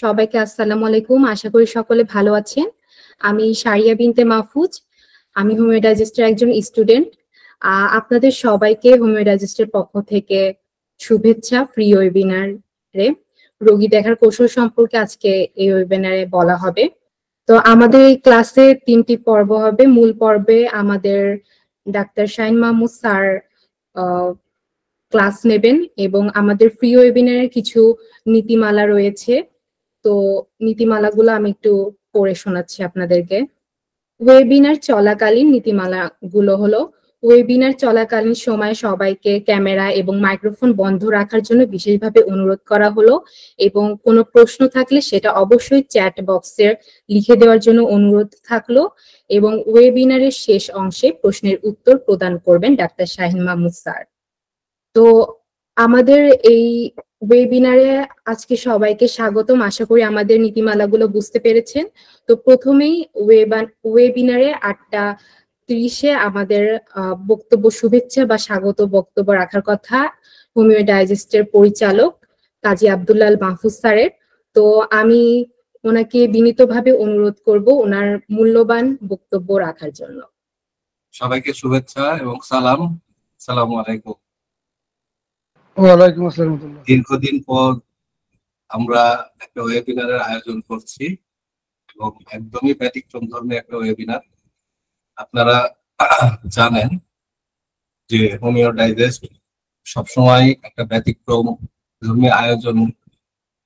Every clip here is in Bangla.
সবাইকে আসসালামু আলাইকুম। আশা করি সকলে ভালো আছেন। আমি সারিয়া বিনতে মাহফুজ। আমি হোমিও ডাইজেস্টের একজন স্টুডেন্ট। আপনাদের সবাইকে হোমিও ডাইজেস্টের পক্ষ থেকে শুভেচ্ছা। ফ্রি ওয়েবিনারে রোগী দেখার কৌশল সম্পর্কে আজকে এই ওয়েবিনারে বলা হবে। তো আমাদের এই ক্লাসে 3টি পর্ব হবে। মূল পর্বে আমাদের doctor Shahin Mahmud sir class নেবেন এবং আমাদের ফ্রি ওয়েবিনারে কিছু নীতিমালা রয়েছে। তো নীতিমালাগুলো আমি একটু পড়ে শোনাচ্ছি আপনাদেরকে। ওয়েবিনার চলাকালীন নীতিমালাগুলো হলো, ওয়েবিনার চলাকালীন সময়ে সবাইকে ক্যামেরা এবং মাইক্রোফোন বন্ধ রাখার জন্য বিশেষভাবে অনুরোধ করা হলো এবং কোনো প্রশ্ন থাকলে সেটা অবশ্যই চ্যাট বক্সে লিখে দেওয়ার জন্য অনুরোধ থাকলো এবং ওয়েবিনারের শেষ অংশে প্রশ্নের উত্তর প্রদান করবেন ডাক্তার শাহিন মাহমুদ স্যার। তো আমাদের এই ওয়েবিনারে আজকে সবাইকে স্বাগতম। আশা করি আমাদের নীতিমালাগুলো বুঝতে পেরেছেন। তো প্রথমেই ওয়েবিনারে 8:30-এ আমাদের বক্তব্য, শুভেচ্ছা বা স্বাগত বক্তব্য রাখার কথা হোমিও ডাইজেস্টের পরিচালক কাজী আব্দুল্লাহ আল মাহফুজ স্যারের। তো আমি ওনাকে বিনীতভাবে অনুরোধ করব ওনার মূল্যবান বক্তব্য রাখার জন্য। সবাইকে শুভেচ্ছা এবং সালাম। আসসালামু আলাইকুম। ওয়ালাইকুম আসসালাম। দীর্ঘদিন পর আমরা একটা ওয়েবিনারের আয়োজন করছি এবং একদমই ব্যতিক্রম ধর্মী একটা ওয়েবিনার। আপনারা জানেন যে হোমিও ডাইজেস্ট সবসময় একটা ব্যতিক্রম ধর্মী আয়োজন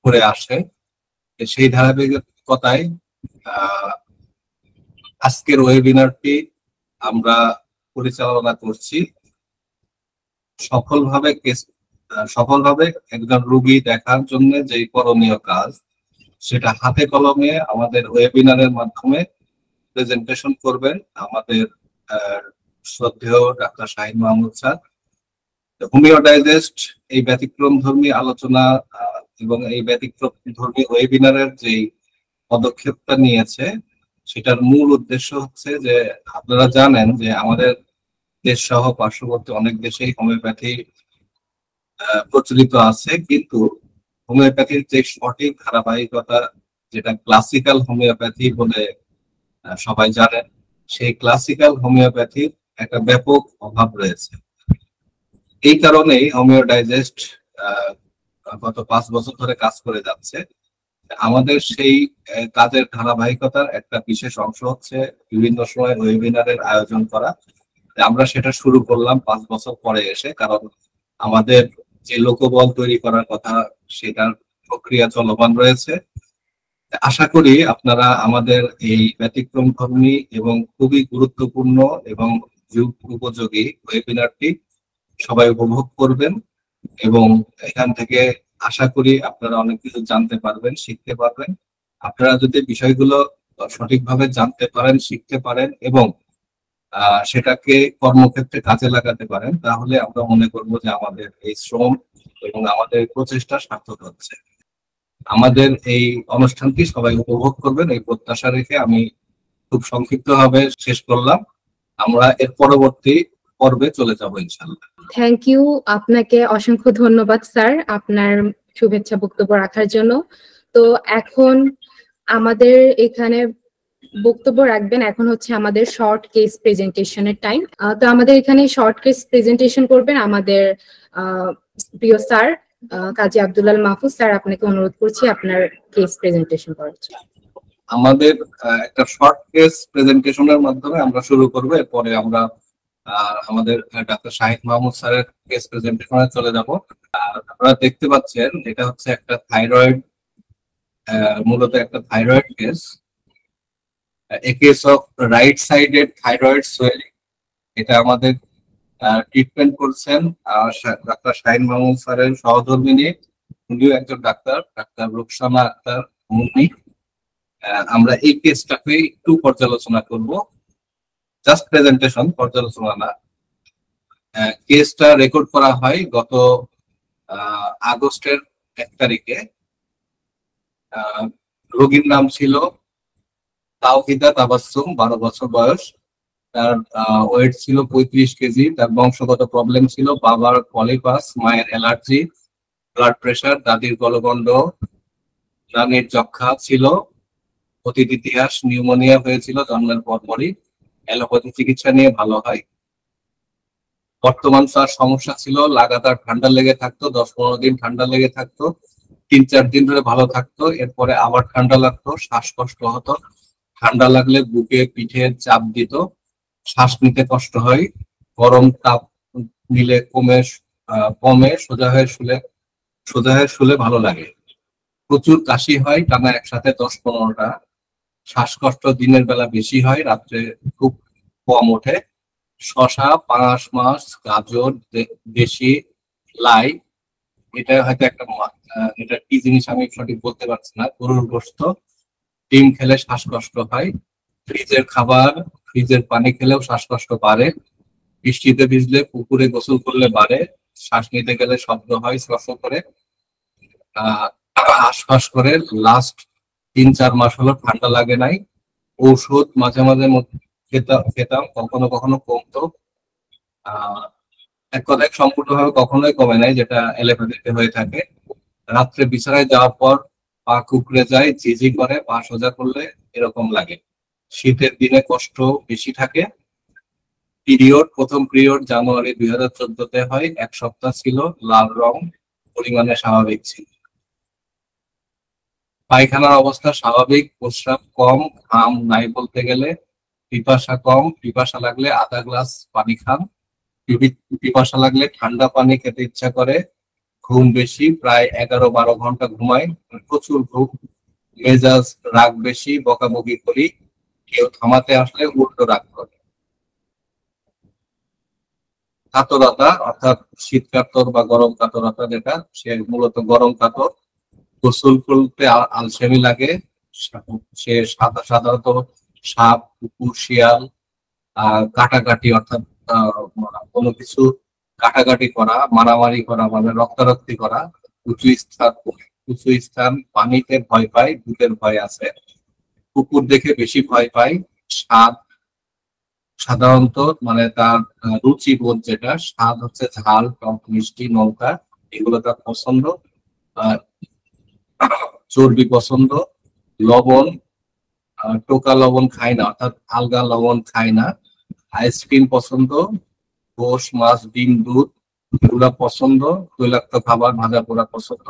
করে আসে। সেই ধারাবাহিকতায় আজকের ওয়েবিনারটি আমরা পরিচালনা করছি। সফলভাবে একজন রোগী দেখার জন্য যে করণীয় কাজ, সেটা হাতে কলমে আমাদের ওয়েবিনারের মাধ্যমে প্রেজেন্টেশন করবেন আমাদের শ্রদ্ধেয় doctor Shahin Mahmud sir. Homeo digest এই ব্যতিক্রম ধর্মী আলোচনা এবং এই ব্যতিক্রম ধর্মী ওয়েবিনারের যে পদক্ষেপটা নিয়েছে, সেটার মূল উদ্দেশ্য হচ্ছে যে আপনারা জানেন যে আমাদের দেশ সহ পার্শ্ববর্তী অনেক দেশেই হোমিওপ্যাথি প্রচলিত আছে, কিন্তু হোমিওপ্যাথির যে সঠিক ধারাবাহিকতা, যেটা ক্লাসিক্যাল হোমিওপ্যাথি বলে সবাই জানেন, সেই ক্লাসিক্যাল হোমিওপ্যাথির একটা ব্যাপক অভাব রয়েছে। এই কারণেই হোমিও ডাইজেস্ট গত 5 বছর ধরে কাজ করে যাচ্ছে। আমাদের সেই কাজের ধারাবাহিকতার একটা বিশেষ অংশ হচ্ছে বিভিন্ন সময় ওয়েবিনারের আয়োজন করা। আমরা সেটা শুরু করলাম 5 বছর পরে এসে, কারণ আমাদের যে লোকবল তৈরি করার কথা, সেটার প্রক্রিয়া চলমান রয়েছে। আশা করি আপনারা আমাদের এই ব্যতিক্রমধর্মী এবং খুবই গুরুত্বপূর্ণ এবং যুগ উপযোগী ওয়েবিনারটি সবাই উপভোগ করবেন এবং এখান থেকে আশা করি আপনারা অনেক কিছু জানতে পারবেন, শিখতে পারবেন। আপনারা যদি বিষয়গুলো সঠিকভাবে জানতে পারেন, শিখতে পারেন এবং সেটাকে কর্মক্ষেত্রে কাজে লাগাতে পারেন, তাহলে আমরা মনে করব যে আমাদের এই শ্রম এবং আমাদের প্রচেষ্টা সার্থক হচ্ছে। আমাদের এই অনুষ্ঠানটি সবাই উপভোগ করবেন এই প্রত্যাশা রেখে আমি খুব সংক্ষিপ্তভাবে শেষ করলাম। আমরা এর পরবর্তী পর্বে চলে যাব ইনশাআল্লাহ। থ্যাংক ইউ, আপনাকে অসংখ্য ধন্যবাদ স্যার আপনার শুভেচ্ছা বক্তব্য রাখার জন্য। তো এখন আমাদের এখানে বক্তব্য রাখবেন, এখন হচ্ছে আমাদের শর্ট কেস প্রেজেন্টেশনের টাইম। তো আমাদের এখানে শর্ট কেস প্রেজেন্টেশন করবেন আমাদের প্রিয় স্যার কাজী আব্দুল্লাহ মাহফুজ স্যার। আপনাকে অনুরোধ করছি আপনার কেস প্রেজেন্টেশন করার জন্য। আমাদের একটা শর্ট কেস প্রেজেন্টেশনের মাধ্যমে আমরা শুরু করব, এরপরে আমরা আমাদের ডাক্তার শাহিন মাহমুদ স্যারের কেস প্রেজেন্টেশনে চলে যাব। আপনারা দেখতে পাচ্ছেন এটা হচ্ছে একটা থাইরয়েড, মূলত একটা thyroid case, a case of right sided thyroid swelling। এটা আমাদের ট্রিটমেন্ট করছেন ডাক্তার শাহিন মাহমুদ স্যারের সহধর্মিনী, উনিও একজন ডাক্তার, ডাক্তার রুকসানা আক্তার মুন্নি। আমরা এই কেসটাকে একটু পর্যালোচনা করব, জাস্ট প্রেজেন্টেশন, পর্যালোচনা না। কেসটা রেকর্ড করা হয় গত আগস্টের 1 তারিখে। রোগীর নাম ছিল তাওহিদা তাবাসসুম, 12 বছর বয়স। তার ওয়েট ছিল 35 কেজি। তার বংশগত প্রবলেম ছিল বাবার পলিপাস, মায়ের অ্যালার্জি, ব্লাড প্রেশার, দাদির গলগণ্ড, রানীর যক্ষা ছিল, অতীত ইতিহাস, নিউমোনিয়া হয়েছিল জন্মের পরপরই, অ্যালোপ্যাথি চিকিৎসা নিয়ে ভালো হয়। বর্তমান তার সমস্যা ছিল লাগাতার ঠান্ডা লেগে থাকতো, 10-15 দিন ঠান্ডা লেগে থাকতো, 3-4 দিন ধরে ভালো থাকতো, এরপরে আবার ঠান্ডা লাগতো, শ্বাসকষ্ট হতো, ঠান্ডা লাগলে বুকে পিঠে চাপ দিত, শ্বাস নিতে কষ্ট হয়, গরম তাপ নিলে কমে, সোজা হয়ে শুলে ভালো লাগে। প্রচুর কাশি হয় টানা একসাথে 10-15টা। শ্বাসকষ্ট দিনের বেলা বেশি হয়, রাত্রে খুব কম ওঠে। শশা, পাঙাশ মাছ, গাজর, দেশি লাই, এটা হয়তো একটা এটা কি জিনিস আমি সঠিক বলতে পারছি না, গরুর গোশত, ডিম খেলে শ্বাসকষ্ট হয়। ফ্রিজের খাবার, ফ্রিজের পানি খেলেও শ্বাসকষ্ট বাড়ে। বৃষ্টিতে ভিজলে, পুকুরে গোসল করলে বাড়ে। শ্বাস নিতে গেলে শব্দ হয় স্পর্শ করে, আশপাশ করে। লাস্ট 3-4 মাস হলো ঠান্ডা লাগে নাই। ঔষধ মাঝে মাঝে খেতাম, কখনো কখনো কমতো। এক কথায় সম্পূর্ণভাবে কখনোই কমে নাই, যেটা অ্যালোপ্যাথিতে হয়ে থাকে। রাত্রে বিছানায় যাওয়ার পর পা কুঁকড়ে যায়, ঝিঝি করে, পা সোজা করলে এরকম লাগে। শীতের দিনে কষ্ট বেশি থাকে। প্রথম পিরিয়ড জানুয়ারি 2014-তে হয়, 1 সপ্তাহ ছিল, লাল রং, পরিমাণে স্বাভাবিক ছিল। পায়খানার অবস্থা স্বাভাবিক, প্রস্রাব কম, ঘাম নাই বলতে গেলে। পিপাসা কম, পিপাসা লাগলে আধা গ্লাস পানি খান। পিপাসা লাগলে ঠান্ডা পানি খেতে ইচ্ছা করে। ঘুম বেশি, প্রায় 11-12 ঘন্টা ঘুমাই, প্রচুর ঘুম। মেজাজ রাগ বেশি, বকাবকি করি, কেউ থামাতে আসলে উল্টো রাগ করে। কাতরতা, অর্থাৎ শীত কাতর বা গরম কাতরতা, যেটা সে মূলত গরম কাতর। গোসল করতে আলসেমি লাগে। সে সাধারণত সাপ, কুকুর, শিয়াল, কাটাকাটি, অর্থাৎ কোনো কিছু কাটাকাটি করা, মারামারি করা, মানে রক্তারক্তি করা, উঁচু স্থান, পানিতে ভয় পায়, ভূতের ভয় আছে। কুকুর দেখে বেশি ভয় পায়। স্বাদ, সাধারণত মানে তার রুচি বোধ, যেটা স্বাদ হচ্ছে ঝাল, টক, মিষ্টি, নৌকা, এগুলো তার পছন্দ। চর্বি পছন্দ। লবণ, টোকা লবণ খায় না, অর্থাৎ আলগা লবণ খায় না। আইসক্রিম পছন্দ। গোশ, মাছ, ডিম, দুধ, এগুলা পছন্দ। তৈলাক্ত খাবার, ভাজা পোড়া পছন্দ।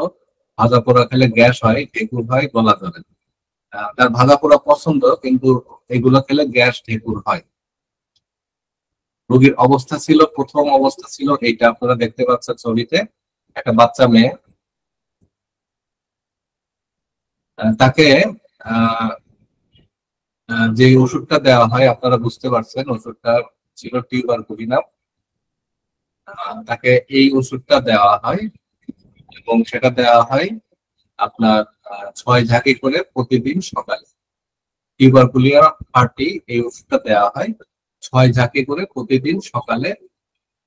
ভাজা পোড়া খেলে গ্যাস হয়, ঢেকুর হয়, গলা ধরে। তার ভাজা পোড়া পছন্দ, কিন্তু এগুলো খেলে গ্যাস, ঢেকুর হয়। রোগীর অবস্থা ছিল, প্রথম অবস্থা ছিল এইটা, আপনারা দেখতে পাচ্ছেন ছবিতে, একটা বাচ্চা মেয়ে। তাকে যে ওষুধটা দেওয়া হয়, আপনারা বুঝতে পারছেন, ওষুধটা ছিল টিউবারকুলিনাম। তাকে এই ওষুধটা দেওয়া হয়, এবং সেটা দেওয়া হয় আপনার 6 ঝাঁকি করে প্রতিদিন সকালে। টিউবারকুলিনাম 30, এই ওষুধটা দেওয়া হয় 6 ঝাঁকি করে প্রতিদিন সকালে।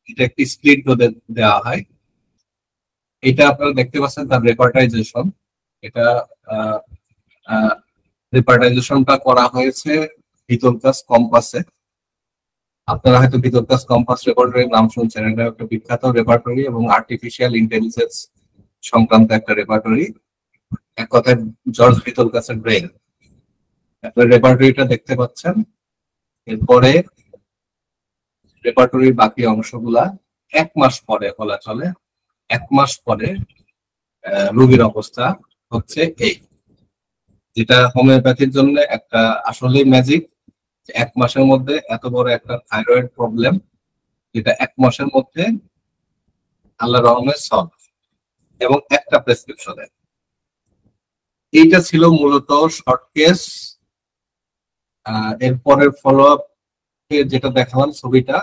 এটা একটি স্প্লিট ডোজে দেওয়া হয়। এটা আপনারা দেখতে পাচ্ছেন তার রেপার্টাইজেশন। এটা রেপার্টাইজেশনটা করা হয়েছে ভিতরকাস কম্পাসে। আপনারা হয়তো ভিতরকাস কম্পাস রেপার্টরির নাম শুনছেন। এটা একটা বিখ্যাত রেপার্টরি এবং আর্টিফিশিয়াল ইন্টেলিজেন্স সংক্রান্ত একটা রেপার্টরি। এক কথায় জর্জ ভিতরকাসের ব্রেইন। আপনারা রেপার্টরিটা দেখতে পাচ্ছেন। এরপরে রেপার্টরির বাকি অংশগুলা 1 মাস পরে বলা চলে। 1 মাস পরে রোগীর অবস্থা হচ্ছে এই, যেটা হোমিওপ্যাথির জন্য একটা আসলেই ম্যাজিক। 1 মাসের মধ্যে এত বড় একটা থাইরয়েড প্রবলেম, যেটা 1 মাসের মধ্যে আল্লাহ রহমে সলভ, এবং একটা প্রেসক্রিপশনে। এইটা ছিল মূলত শর্ট কেস। এরপরের ফলো আপ যেটা দেখালাম ছবিটা,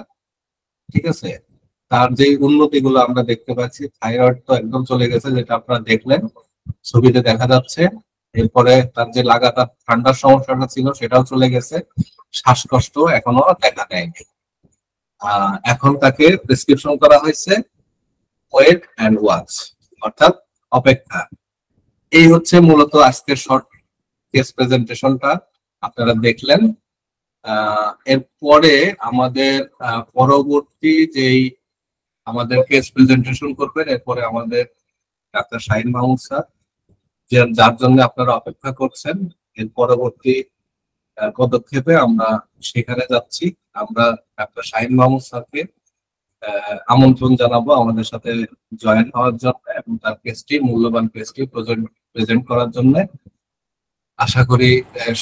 ঠিক আছে, তার যে উন্নতি গুলো আমরা দেখতে পাচ্ছি, থাইরয়েড তো একদম চলে গেছে, যেটা আপনারা দেখলেন ছবিতে দেখা যাচ্ছে। এরপরে তার যে লাগাতার ঠান্ডার সমস্যাটা ছিল, সেটাও চলে গেছে। শ্বাসকষ্ট এখনো দেখা দেয়নি। এখন তাকে প্রেসক্রিপশন করা হয়েছে ওয়েট অ্যান্ড ওয়াচ, অর্থাৎ অপেক্ষা। এই হচ্ছে মূলত আজকের শর্ট কেস প্রেজেন্টেশনটা আপনারা দেখলেন। এরপরে আমাদের পরবর্তী যেই আমাদের কেস প্রেজেন্টেশন করবেন, এরপরে আমাদের ডাক্তার শাহিন মাহমুদ স্যার। যার জন্য আপনারা অপেক্ষা করছেন। এর পরবর্তী পদক্ষেপে আমরা সেখানে যাচ্ছি। আমরা ডাক্তার শাহিন মাহমুদ স্যারকে আমন্ত্রণ জানাবো আমাদের সাথে জয়েন হওয়ার জন্য এবং তার কেসটি, মূল্যবান কেসটি প্রেজেন্ট করার জন্য। আশা করি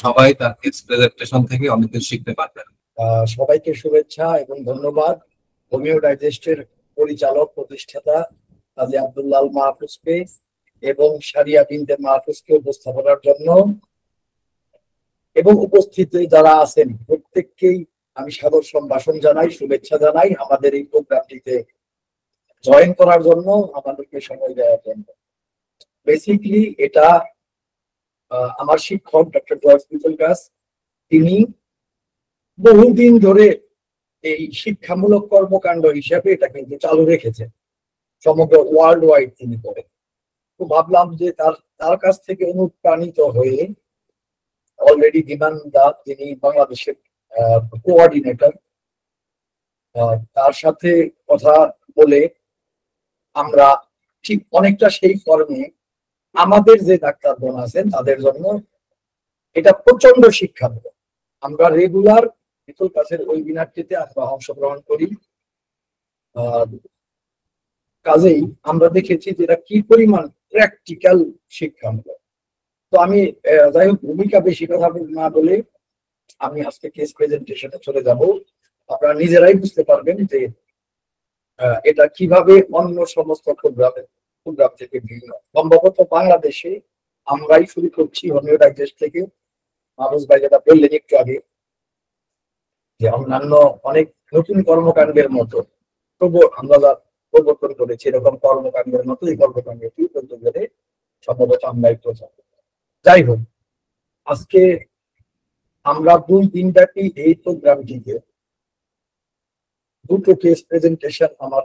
সবাই তার কেস প্রেজেন্টেশন থেকে অনেক কিছু শিখতে পারবেন। সবাইকে শুভেচ্ছা এবং ধন্যবাদ হোমিও ডাইজেস্টের পরিচালক প্রতিষ্ঠাতা কাজী আব্দুল্লাহ আল মাহফুজকে এবং সারিয়া বিনতে মাহফুজকে উপস্থাপনার জন্য, এবং উপস্থিত যারা আছেন প্রত্যেককেই আমি সাদর সম্ভাষণ জানাই, শুভেচ্ছা জানাই আমাদের এই প্রোগ্রামটিতে জয়েন করার জন্য, আমাদেরকে সময় দেওয়ার জন্য। বেসিকলি এটা আমার শিক্ষক ডক্টর জর্জ পিতলগাছ, তিনি বহুদিন ধরে এই শিক্ষামূলক কর্মকাণ্ড হিসাবে এটা কিন্তু চালু রেখেছেন, সমগ্র ওয়ার্ল্ড ওয়াইড তিনি করেন। তো ভাবলাম যে তার কাছ থেকে অনুপ্রাণিত হয়ে অলরেডি বিমান দা, তিনি বাংলাদেশের কোঅর্ডিনেটর, তার সাথে কথা বলে আমরা ঠিক অনেকটা সেই ফর্মে আমাদের যে ডাক্তারগণ আছেন তাদের জন্য এটা প্রচন্ড শিক্ষামূলক। আমরা রেগুলার বিপুল কাছের ওয়েবিনারটিতে আমরা অংশগ্রহণ করি, কাজেই আমরা দেখেছি যে এটা কি পরিমাণ প্র্যাকটিক্যাল শিক্ষামূলক। তো আমি যাই হোক ভূমিকা বেশি কথা না বলে আমি আজকে কেস প্রেজেন্টেশনে চলে যাব। আপনারা নিজেরাই বুঝতে পারবেন যে এটা কিভাবে অন্য সমস্ত প্রোগ্রাম থেকে ভিন্ন। সম্ভবত বাংলাদেশে আমরাই শুরু করছি হোমিও ডাইজেস্ট থেকে। মাহফুজ ভাই যেটা বললেন একটু আগে, যে অন্যান্য অনেক নতুন কর্মকাণ্ডের মতো তবু আমরা প্রবর্তন করেছি, এরকম কর্মকাণ্ডের মতো এই কর্মকাণ্ডটি বলতে গেলে সম্ভবত আমরাই প্রচার। যাই হোক, আজকে আমরা 2 দিন ব্যাপী এই প্রোগ্রামটিতে দুটো কেস প্রেজেন্টেশন আমার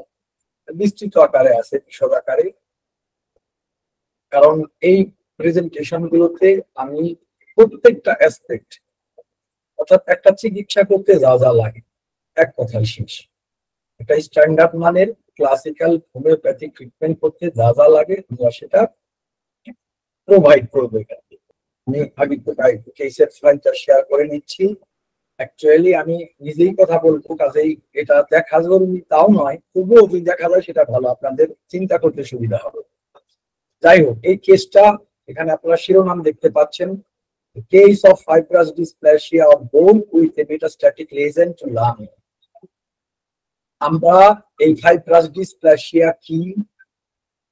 বিস্তৃত আকারে আছে, বিশদ আকারে। কারণ এই প্রেজেন্টেশন গুলোতে আমি প্রত্যেকটা অ্যাসপেক্ট, অর্থাৎ একটা চিকিৎসা করতে যা যা লাগে এক কথায় শেষ, একটা স্ট্যান্ডার্ড মানের ক্লাসিক্যাল হোমিওপ্যাথিক ট্রিটমেন্ট করতে যা যা লাগে আমরা সেটা প্রোভাইড করবো। আমি আগে কেসের ফাইলটা শেয়ার করে নিচ্ছি। অ্যাকচুয়ালি আমি নিজেই কথা বলবো, কাজেই এটা দেখা জরুরি তাও নয়, তবুও যদি দেখা যায় সেটা ভালো, আপনাদের চিন্তা করতে সুবিধা হবে। যাই হোক, এই কেসটা এখানে আপনারা শিরোনাম দেখতে পাচ্ছেন, case of fibrous dysplasia of bone with a metastatic lesion to lung. আমরা এই ফাইব্রাস ডিসপ্লাসিয়া কি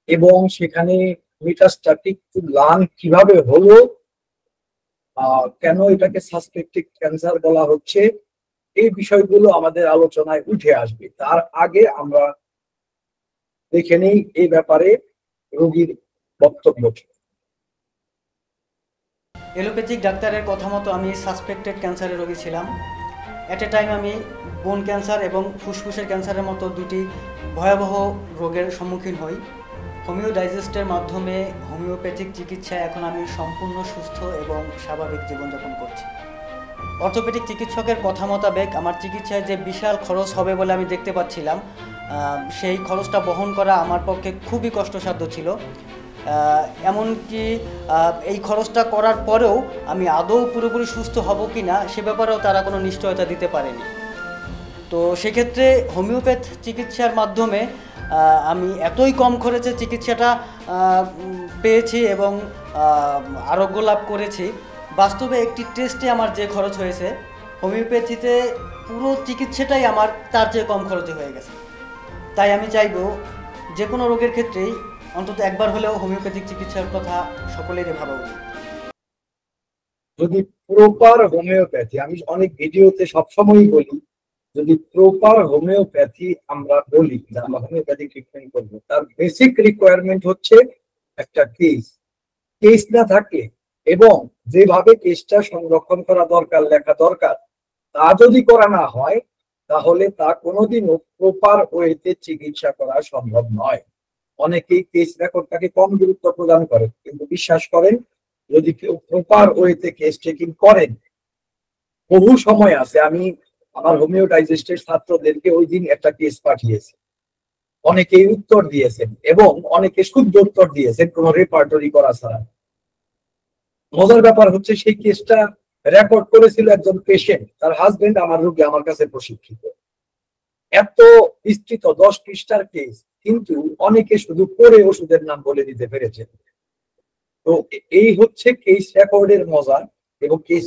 এবং সেখানে মেটাস্ট্যাটিক টু লাং কিভাবে হলো, কেন এটাকে সাসপেক্টেড ক্যান্সার বলা হচ্ছে, এই বিষয়গুলো আমাদের আলোচনায় উঠে আসবে। তার আগে আমরা দেখে নেই এই ব্যাপারে রোগীর বক্তব্য। এলোপ্যাথিক ডাক্তারের কথা মতো আমি সাসপেক্টেড ক্যান্সারের রোগী ছিলাম। এট এ টাইম আমি বোন ক্যান্সার এবং ফুসফুসের ক্যান্সারের মতো দুটি ভয়াবহ রোগের সম্মুখীন হই। হোমিও ডাইজেস্টের মাধ্যমে হোমিওপ্যাথিক চিকিৎসায় এখন আমি সম্পূর্ণ সুস্থ এবং স্বাভাবিক জীবনযাপন করছি। অর্থোপেডিক চিকিৎসকের কথা মোতাবেক আমার চিকিৎসায় যে বিশাল খরচ হবে বলে আমি দেখতে পাচ্ছিলাম, সেই খরচটা বহন করা আমার পক্ষে খুবই কষ্টসাধ্য ছিল। এমনকি এই খরচটা করার পরেও আমি আদৌ পুরোপুরি সুস্থ হব কি না সে ব্যাপারেও তারা কোনো নিশ্চয়তা দিতে পারেনি। তো সেক্ষেত্রে হোমিওপ্যাথ চিকিৎসার মাধ্যমে আমি এতই কম খরচে চিকিৎসাটা পেয়েছি এবং আরোগ্য লাভ করেছি। বাস্তবে একটি টেস্টে আমার যে খরচ হয়েছে, হোমিওপ্যাথিতে পুরো চিকিৎসাটাই আমার তার চেয়ে কম খরচে হয়ে গেছে। তাই আমি চাইব যে কোনো রোগের ক্ষেত্রেই অন্তত একবার হলেও হোমিওপ্যাথিক চিকিৎসার কথা সকলেরই ভাবা উচিত। যদি প্রপার হোমিওপ্যাথি, আমি অনেক ভিডিওতে সবসময়ই বলি, যদি প্রপার হোমিওপ্যাথি আমরা বলি যে আমরা হোমিওপ্যাথিক ট্রিটমেন্ট করবো, তার বেসিক রিকোয়ারমেন্ট হচ্ছে একটা কেস না থাকলে এবং যেভাবে কেসটা সংরক্ষণ করা দরকার, লেখা দরকার, তা যদি করা না হয় তাহলে তা কোনোদিনও প্রপার ওয়েতে চিকিৎসা করা সম্ভব নয়। অনেকেই কেস রেকর্ডটাকে কম গুরুত্ব প্রদান করে, কিন্তু বিশ্বাস করেন যদি কেউ প্রপার ওয়েতে কেস টেকিং করেন, বহু সময় আছে, আমি আমার হোমিও ডাইজেস্টের ছাত্রদেরকে ওই দিন একটা কেস পাঠিয়েছি, অনেকেই উত্তর দিয়েছেন এবং অনেকে শুদ্ধ উত্তর দিয়েছেন কোনো রেপার্টরি করা ছাড়া। মজার ব্যাপার হচ্ছে সেই কেসটা রেকর্ড করেছিল একজন পেশেন্ট, তার হাজবেন্ড আমার রোগী, আমার কাছে প্রশিক্ষিত। এত বিস্তৃত 10 পৃষ্ঠার কেস, কিন্তু অনেকে শুধু পড়ে ওষুধের নাম বলে দিতে পেরেছে। তো এই হচ্ছে কেস রেকর্ডের মজা এবং কেস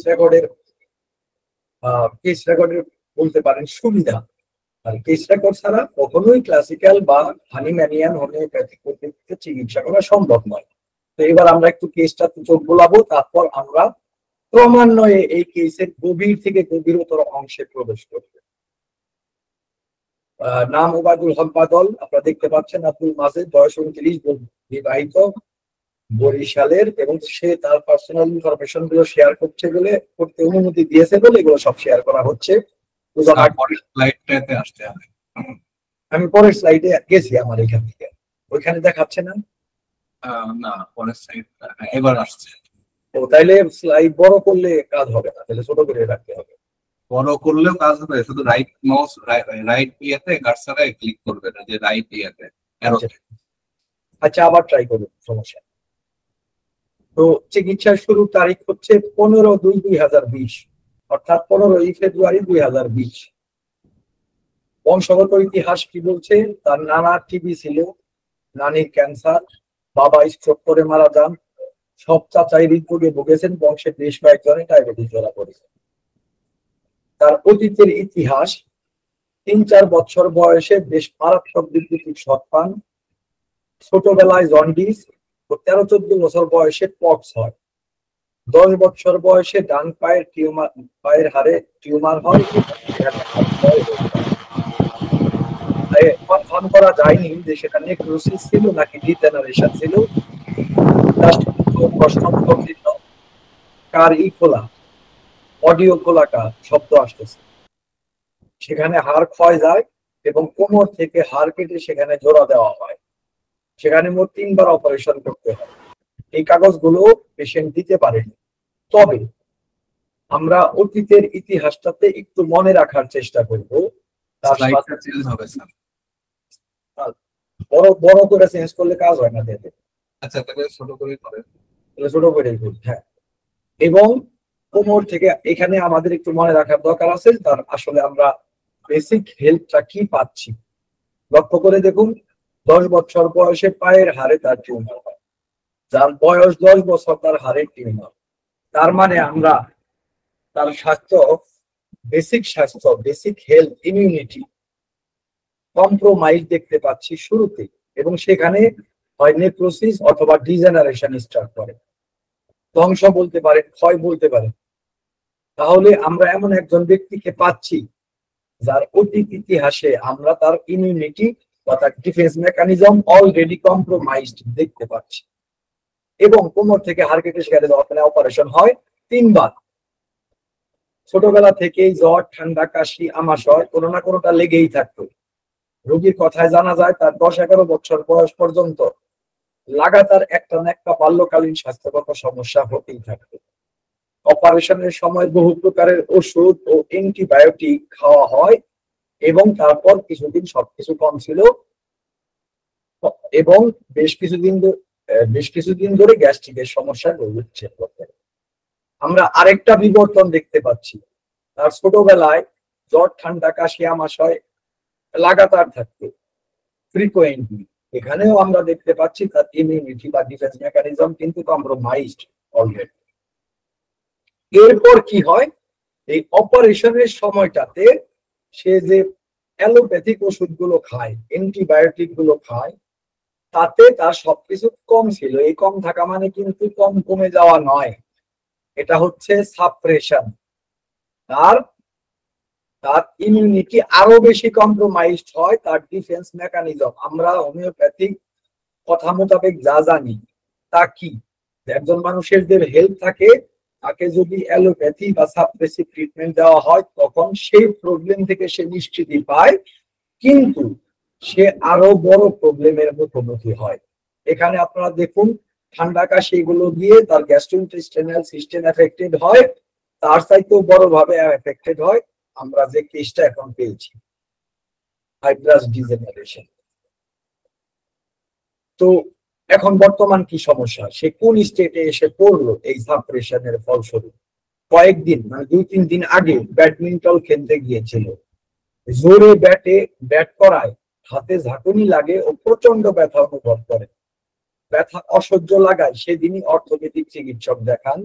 রেকর্ডের বলতে পারেন সুবিধা। আর কেস রেকর্ড ছাড়া কখনোই ক্লাসিক্যাল বা হানিম্যানিয়ান হোমিওপ্যাথিক পদ্ধতিতে চিকিৎসা করা সম্ভব নয়। তো এবার আমরা একটু কেসটা চোখ বোলাবো, তারপর আমরা ক্রমান্বয়ে এই কেসের গভীর থেকে গভীরতর অংশে প্রবেশ করব। নাম ওবায়দুল হক বাদল, আপনারা দেখতে পাচ্ছেন। আব্দুল মাজেদ, বয়স 29, বিবাহিত, বরিশালের, এবং সে তার পার্সোনাল ইনফরমেশন গুলো শেয়ার করতে অনুমতি দিয়েছে বলে এগুলো সব শেয়ার করা হচ্ছে। আমি পরের স্লাইডে গেছি, আমার এখান থেকে ওইখানে দেখাচ্ছে না? না, পরের স্লাইড এবার আসছে। তো তাইলে স্লাইড বড় করলে কাজ হবে না, তাহলে ছোট করে রাখতে হবে। বড় করলেও কাজ হবে, শুধু রাইট মাউস রাইট ইয়েতে কার্সারে ক্লিক করবেন, যে রাইট ইয়েতে অ্যারোতে। আচ্ছা, আবার ট্রাই করুন, সমস্যা। তো চিকিৎসার শুরুর তারিখ হচ্ছে 15/2/2020, অর্থাৎ 15 ফেব্রুয়ারি 2020। বংশগত ইতিহাস কি বলছে? তার নানা টিবি ছিল, নানির ক্যান্সার, বাবা স্ট্রোক করে মারা যান, সব চাচাই হৃদরোগে ভুগেছেন, বংশের বেশ কয়েকজনে ডায়াবেটিস ধরা পড়েছে। তার অতীতের ইতিহাস: 3-4 বছর বয়সে বেশ মারাত্মক বিদ্যুতিক শক পান, ছোটবেলায় জন্ডিস, 13-14 বছর বয়সে পক্স হয়, 10 বছর বয়সে ডান পায়ের হাড়ে টিউমার হয়। কনফার্ম করা যায়নি যে সেটা নেক্রোসিস ছিল নাকি ডিজেনারেশন ছিল। কার ই খোলা, অডিও খোলা, কার শব্দ আসতেছে, সেখানে হাড় ক্ষয় যায় এবং কোমর থেকে হাড় কেটে সেখানে জোড়া দেওয়া হয়। সেখানে মোট 3 বার অপারেশন করতে হয়। এই কাগজগুলো পেশেন্ট দিতে পারেনি। তবে আমরা অতীতের ইতিহাসটাতে একটু মনে রাখার চেষ্টা করব। বড় করে চেঞ্জ করলে কাজ হয় না, দেখে। আচ্ছা, তাহলে ছোট করে করেন। ছোট করেই করি, হ্যাঁ। এবং কোমর থেকে এখানে আমাদের একটু মনে রাখার দরকার আছে, তার আসলে আমরা বেসিক হেলথটা কি পাচ্ছি। লক্ষ্য করে দেখুন, 10 বছর বয়সে পায়ের হাড়ে তার টিউমার হয়, যার বয়স 10 বছর তার হাড়ের টিউমার। তার মানে আমরা তার স্বাস্থ্য, বেসিক হেলথ, ইমিউনিটি কম্প্রোমাইজ দেখতে পাচ্ছি শুরুতে, এবং সেখানে হয় নেক্রোসিস অথবা ডিজেনারেশন স্টার্ট করে। ধ্বংস বলতে পারেন, ক্ষয় বলতে পারেন। তাহলে আমরা এমন একজন ব্যক্তিকে পাচ্ছি যার অতীত ইতিহাসে আমরা তার ইমিউনিটি বা তার ডিফেন্স মেকানিজম অলরেডি কম্প্রোমাইজড দেখতে পাচ্ছি। এবং কোমর থেকে হাড় কেটে সেখানে অপারেশন হয় 3 বার। ছোটবেলা থেকেই জ্বর, ঠান্ডা, কাশি, আমাশয় কোনো না কোনোটা লেগেই থাকতো। রোগীর কথায় জানা যায় তার 10-11 বছর বয়স পর্যন্ত লাগাতার একটা না একটা বাল্যকালীন স্বাস্থ্যগত সমস্যা হতেই থাকতো। অপারেশনের সময় বহু প্রকারের ওষুধ ও অ্যান্টিবায়োটিক খাওয়া হয়, এবং তারপর কিছুদিন সবকিছু কম ছিল, এবং বেশ কিছুদিন ধরে গ্যাস্ট্রিকের সমস্যা রয়েছে। আমরা আরেকটা বিবর্তন দেখতে পাচ্ছি। তার ছোটবেলায় জ্বর, ঠান্ডা, কাশি, আমাশয় লাগাতার থাকতো, ফ্রিকোয়েন্টলি। এখানেও আমরা দেখতে পাচ্ছি তার ইমিউনিটি বা ডিফেন্স মেকানিজম কিন্তু কম্প্রোমাইজড অলরেডি। এরপর কি হয়? এই অপারেশনের সময়টাতে সে যে অ্যালোপ্যাথিক ওষুধগুলো খায়, অ্যান্টিবায়োটিক গুলো খায়, তাতে তার সবকিছু কম ছিল। এই কম থাকা মানে কিন্তু কমে যাওয়া নয়, এটা হচ্ছে সাপ্রেশন। তার ইমিউনিটি আরো বেশি কম্প্রোমাইজড হয়, তার ডিফেন্স মেকানিজম। আমরা হোমিওপ্যাথিক কথা মোতাবেক যা জানি তা কি, একজন মানুষের যে হেলথ থাকে তাকে যদি অ্যালোপ্যাথি বা সাপ্রেসিভ ট্রিটমেন্ট দেওয়া হয় তখন সেই প্রবলেম থেকে সে নিশ্চিতি পায়, কিন্তু সে আরো বড় প্রবলেমের মুখোমুখি হয়। এখানে আপনারা দেখুন, ঠান্ডা কাশি এগুলো দিয়ে তার গ্যাস্ট্রোইন্টেস্টাইনাল সিস্টেম এফেক্টেড হয়, তার চাইতেও বড়ভাবে এফেক্টেড হয় আমরা যে কেসটা এখন পেয়েছি, ফাইব্রাস ডিজেনারেশন। তো এখন বর্তমান কি সমস্যা, সে কোন স্টেটে এসে পড়লো এই সাপ্রেশনের ফলস্বরূপ? কয়েকদিন মানে 2-3 দিন আগে ব্যাডমিন্টন খেলতে গিয়েছিল, জোরে ব্যাট করায় হাতে ঝাঁকুনি লাগে ও প্রচন্ড ব্যথা অনুভব করে। ব্যথা অসহ্য লাগায় সেদিনই অর্থোপেডিক চিকিৎসক দেখান,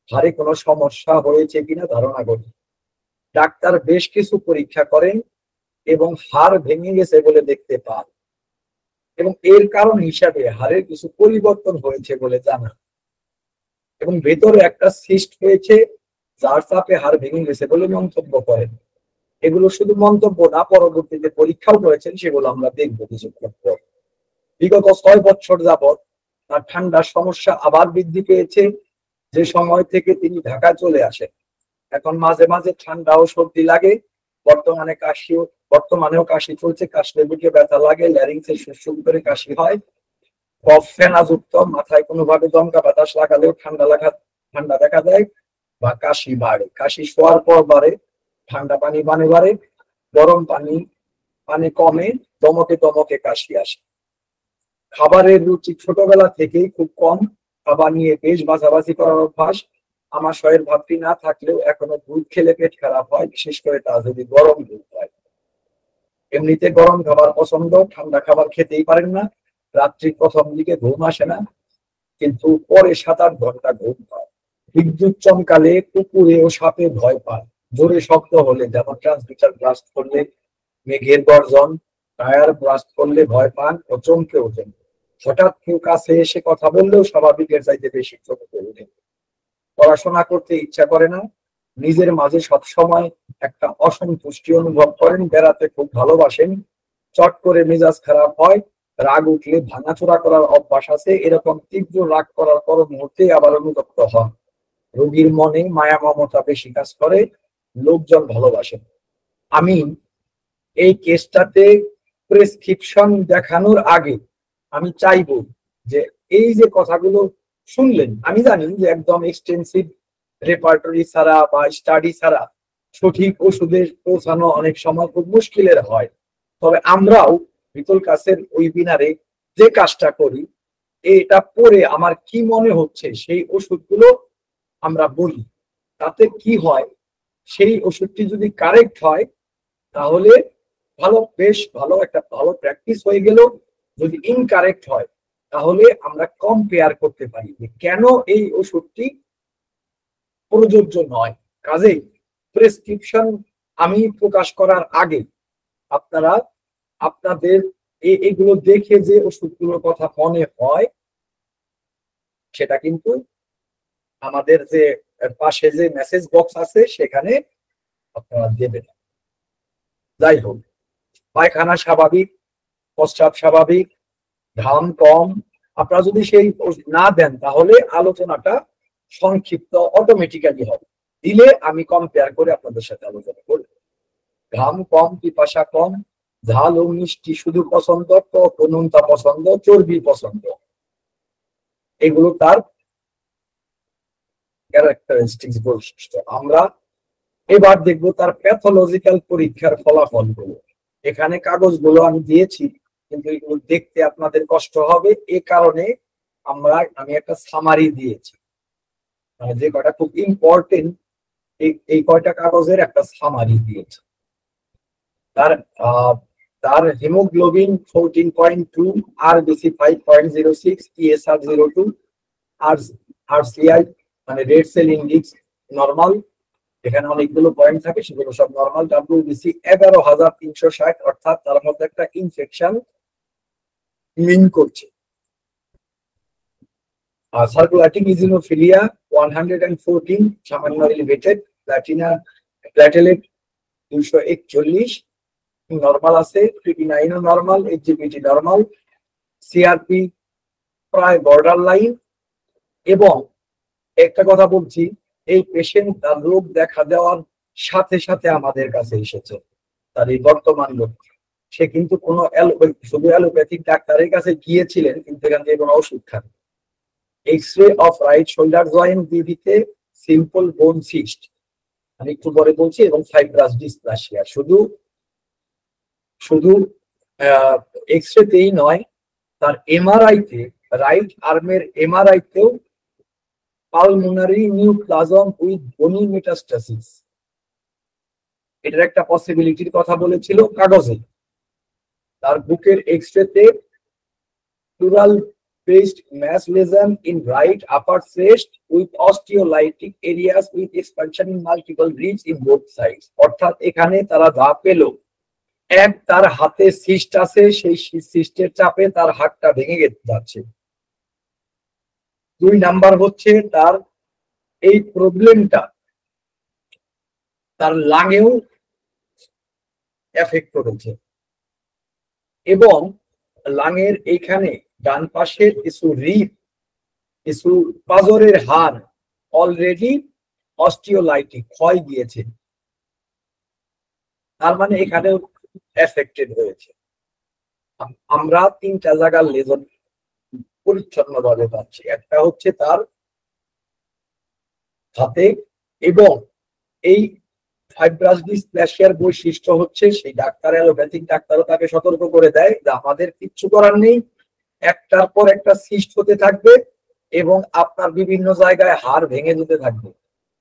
হাড়ে কোনো সমস্যা হয়েছে কিনা ধারণা করি। ডাক্তার বেশ কিছু পরীক্ষা করেন এবং হাড় ভেঙে গেছে বলে দেখতে পান এবং এর কারণ হিসাবে হাড়ের কিছু পরিবর্তন হয়েছে বলে জানা এবং ভেতরে একটা সিস্ট হয়েছে যার চাপে হাড় ভেঙে গেছে বলে মন্তব্য করেন। এগুলো শুধু মন্তব্য না, পরবর্তীতে পরীক্ষাও করেছেন, সেগুলো আমরা দেখবো কিছুক্ষণ পর। বিগত 6 বছর যাবৎ তার ঠান্ডার সমস্যা আবার বৃদ্ধি পেয়েছে, যে সময় থেকে তিনি ঢাকা চলে আসেন। এখন মাঝে মাঝে ঠান্ডা ও সর্দি লাগে, বর্তমানেও কাশি চলছে, কাশলে বুকে ব্যথা লাগে, ল্যারিংসে সুরসুর করে কাশি হয়, কফ ফেনাযুক্ত, মাথায় কোনোভাবে দমকা বাতাস লাগালেও ঠান্ডা দেখা দেয় বা কাশি বাড়ে, কাশি শোয়ার পর বাড়ে, ঠান্ডা পানি বাড়ে, গরম পানি কমে, দমকে কাশি আসে। খাবারের রুচি ছোটবেলা থেকেই খুব কম, খাবার নিয়ে বেশ বাছাবাছি করার অভ্যাস। আমাশয়ের ভাবটি না থাকলেও এখনো দুধ খেলে পেট খারাপ হয়, বিশেষ করে তা যদি গরম দুধ হয়। এমনিতে গরম খাবার পছন্দ, ঠান্ডা খাবার খেতেই পারেন না। রাত্রি প্রথম দিকে ঘুম আসে না, কিন্তু পরে 7-8 ঘন্টা ঘুম পায়। বিদ্যুৎ চমকালে, কুকুরে ও সাপে ভয় পায়। জোরে শব্দ হলে, যেমন ট্রান্সমিটার ব্লাস্ট করলে, মেঘের গর্জন, টায়ার ব্লাস্ট করলে ভয় পান ও চমকে ওঠেন। হঠাৎ কেউ কাছে এসে কথা বললেও স্বাভাবিকের চাইতে বেশি চমকে ওঠেন। পড়াশোনা করতে ইচ্ছা করে না, নিজের মাঝে সবসময় একটা অসন্তুষ্টি অনুভব করেন, বেড়াতে খুব ভালোবাসেন, চট করে মেজাজ খারাপ হয়, রাগ উঠলে ভাঙাচোরা করার অভ্যাস আছে, এরকম তীব্র রাগ করার পর মুহূর্তে আবার অনুতপ্ত হন। রোগীর মনে মায়া মমতা বেশি কাজ করে, লোকজন ভালোবাসেন। আমি এই কেসটাতে প্রেসক্রিপশন দেখানোর আগে আমি চাইবো যে এই যে কথাগুলো শুনলেন, আমি জানি যে একদম এক্সটেন্সিভ রেপার্টরি ছাড়া বা স্টাডি ছাড়া সঠিক ওষুধে পৌঁছানো অনেক সময় খুব মুশকিলের হয়। তবে আমরাও বিতল কাছের ওয়েবিনারে যে কাজটা করি, এটা পড়ে আমার কি মনে হচ্ছে সেই ওষুধগুলো আমরা বলি। তাতে কি হয়, সেই ওষুধটি যদি কারেক্ট হয় তাহলে বেশ ভালো একটা ভালো প্র্যাকটিস হয়ে গেল। যদি ইনকারেক্ট হয় তাহলে আমরা কম্পেয়ার করতে পারি যে কেন এই ওষুধটি প্রযোজ্য নয়। কাজেই প্রেসক্রিপশন আমি প্রকাশ করার আগে আপনারা আপনাদের এগুলো দেখে যে ওষুধগুলোর কথা মনে হয় সেটা কিন্তু আমাদের যে পাশে যে মেসেজ বক্স আছে সেখানে আপনারা দেবেন। যাই হোক, পায়খানা স্বাভাবিক, প্রস্রাব স্বাভাবিক, ঘাম কম, আপনারা যদি সেই না দেন তাহলে আলোচনাটা সংক্ষিপ্ত অটোমেটিক্যালি হবে। দিলে আমি কম্পেয়ার করে আপনাদের সাথে আলোচনা করব। ঘাম কম, পিপাসা কম, ঝাল ও মিষ্টি শুধু পছন্দ, টক ও নোনতা পছন্দ, চর্বি পছন্দ, এগুলো তার ক্যারেক্টারিস্টিক্স, বৈশিষ্ট্য। আমরা এবার দেখবো তার প্যাথোলজিক্যাল পরীক্ষার ফলাফল গুলো। এখানে কাগজগুলো আমি দিয়েছি, কিন্তু এগুলো দেখতে আপনাদের কষ্ট হবে, এ কারণে আমি একটা সামারি দিয়েছি, মানে যে কয়টা খুব ইম্পর্টেন্ট এই কয়টা কাগজের একটা সামারি দিয়েছি। তার হিমোগ্লোবিন 14.2, আরবিসি 5.06, টিএসআর 0.2, আরসিআই মানে রেড সেল ইন্ডেক্স নরমাল, এখানে অনেকগুলো পয়েন্ট থাকে সেগুলো সব নরমাল। ডাব্লিউবিসি 11,360, অর্থাৎ তার মধ্যে একটা ইনফেকশন মিন করছে। সার্কুলেটিং ইজিনোফিলিয়া 114, সামান্য এলিভেটেড। প্ল্যাটেলেট 241 নরমাল আছে, ক্রিটিনাইন নরমাল, এইচজিবিটি নরমাল, সিআরপি প্রায় বর্ডার লাইন। এবং একটা কথা বলছি, এই পেশেন্ট তার রোগ দেখা দেওয়ার সাথে সাথে আমাদের কাছে এসেছে, তার এই বর্তমান রোগ। সে কিন্তু কোনো শুধু অ্যালোপ্যাথিক ডাক্তারের কাছে গিয়েছিলেন, কিন্তু এখান থেকে কোনো ওষুধ খান। X-ray of right shoulder joint বিবিতে সিম্পল বোন সিস্ট, আমি একটু পরে বলছি, এবং ফাইব্রাস ডিসপ্লাসিয়া। শুধু এক্স-রেতেই নয়, তার এমআরআইতে রাইট আর্মের এমআরআই তেও পালমোনারি নিউপ্লাজম উইথ বনি মেটাস্টাসিস, এটার একটা পসিবিলিটির কথা বলেছিল কাগজে। তার বুকের এক্সরেতে plural based mass lesion in right upper chest with osteolytic areas with expansion in multiple ribs in both sides। অর্থাৎ এখানে তারা যা পেল, এক তার হাতে সিস্ট আছে, সেই সিস্টের চাপে তার হাতটা ভেঙে যাচ্ছে। 2 নাম্বার হচ্ছে তার এই প্রবলেমটা তার লাঙেও এফেক্ট করেছে এবং লাঙের এইখানে ডান পাশের কিছু রিব, কিছু পাজরের হাড় অলরেডি অস্টিওলাইটিক ক্ষয় গিয়েছে, তার মানে এখানেও এফেক্টেড হয়েছে। আমরা 3টা জায়গার লেজন পরিচ্ছন্নভাবে পাচ্ছি। একটা হচ্ছে তার হাতে, এবং এই ফাইব্রাস ডিসপ্লাসিয়ার বৈশিষ্ট্য হচ্ছে সেই ডাক্তার, অ্যালোপ্যাথিক ডাক্তারও তাকে সতর্ক করে দেয় যে আমাদের কিচ্ছু করার নেই, একটার পর একটা সিস্ট হতে থাকবে এবং আপনার বিভিন্ন জায়গায় হাড় ভেঙে যেতে থাকবে,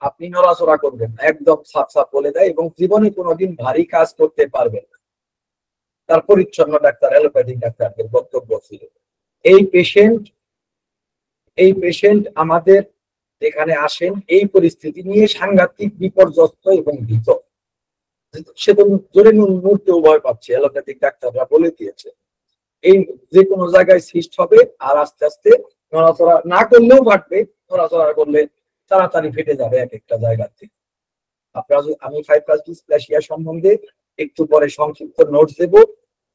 আপনি নড়াচড়া করবেন না, একদম সাফ সাফ বলে দেয়, এবং জীবনে কোনোদিন ভারী কাজ করতে পারবেন না। তার পরিচ্ছন্ন ডাক্তার, অ্যালোপ্যাথিক ডাক্তারদের বক্তব্য ছিল। এই পেশেন্ট আমাদের এখানে আসেন এই পরিস্থিতি নিয়ে সাংঘাতিক বিপর্যস্ত এবং ভীত, সে তো জোরে মরতেও ভয় পাচ্ছে। অ্যালোপ্যাথিক ডাক্তাররা বলে দিয়েছে এই যে কোনো জায়গায় সিস্ট হবে, আর আস্তে আস্তে নড়াচড়া না করলেও বাড়বে, নড়াচড়া করলে তাড়াতাড়ি ফেটে যাবে এক একটা জায়গা থেকে। আপনারা, আমি ফাইব্রাস ডিসপ্লাসিয়া সম্বন্ধে একটু পরে সংক্ষিপ্ত নোটস দেব,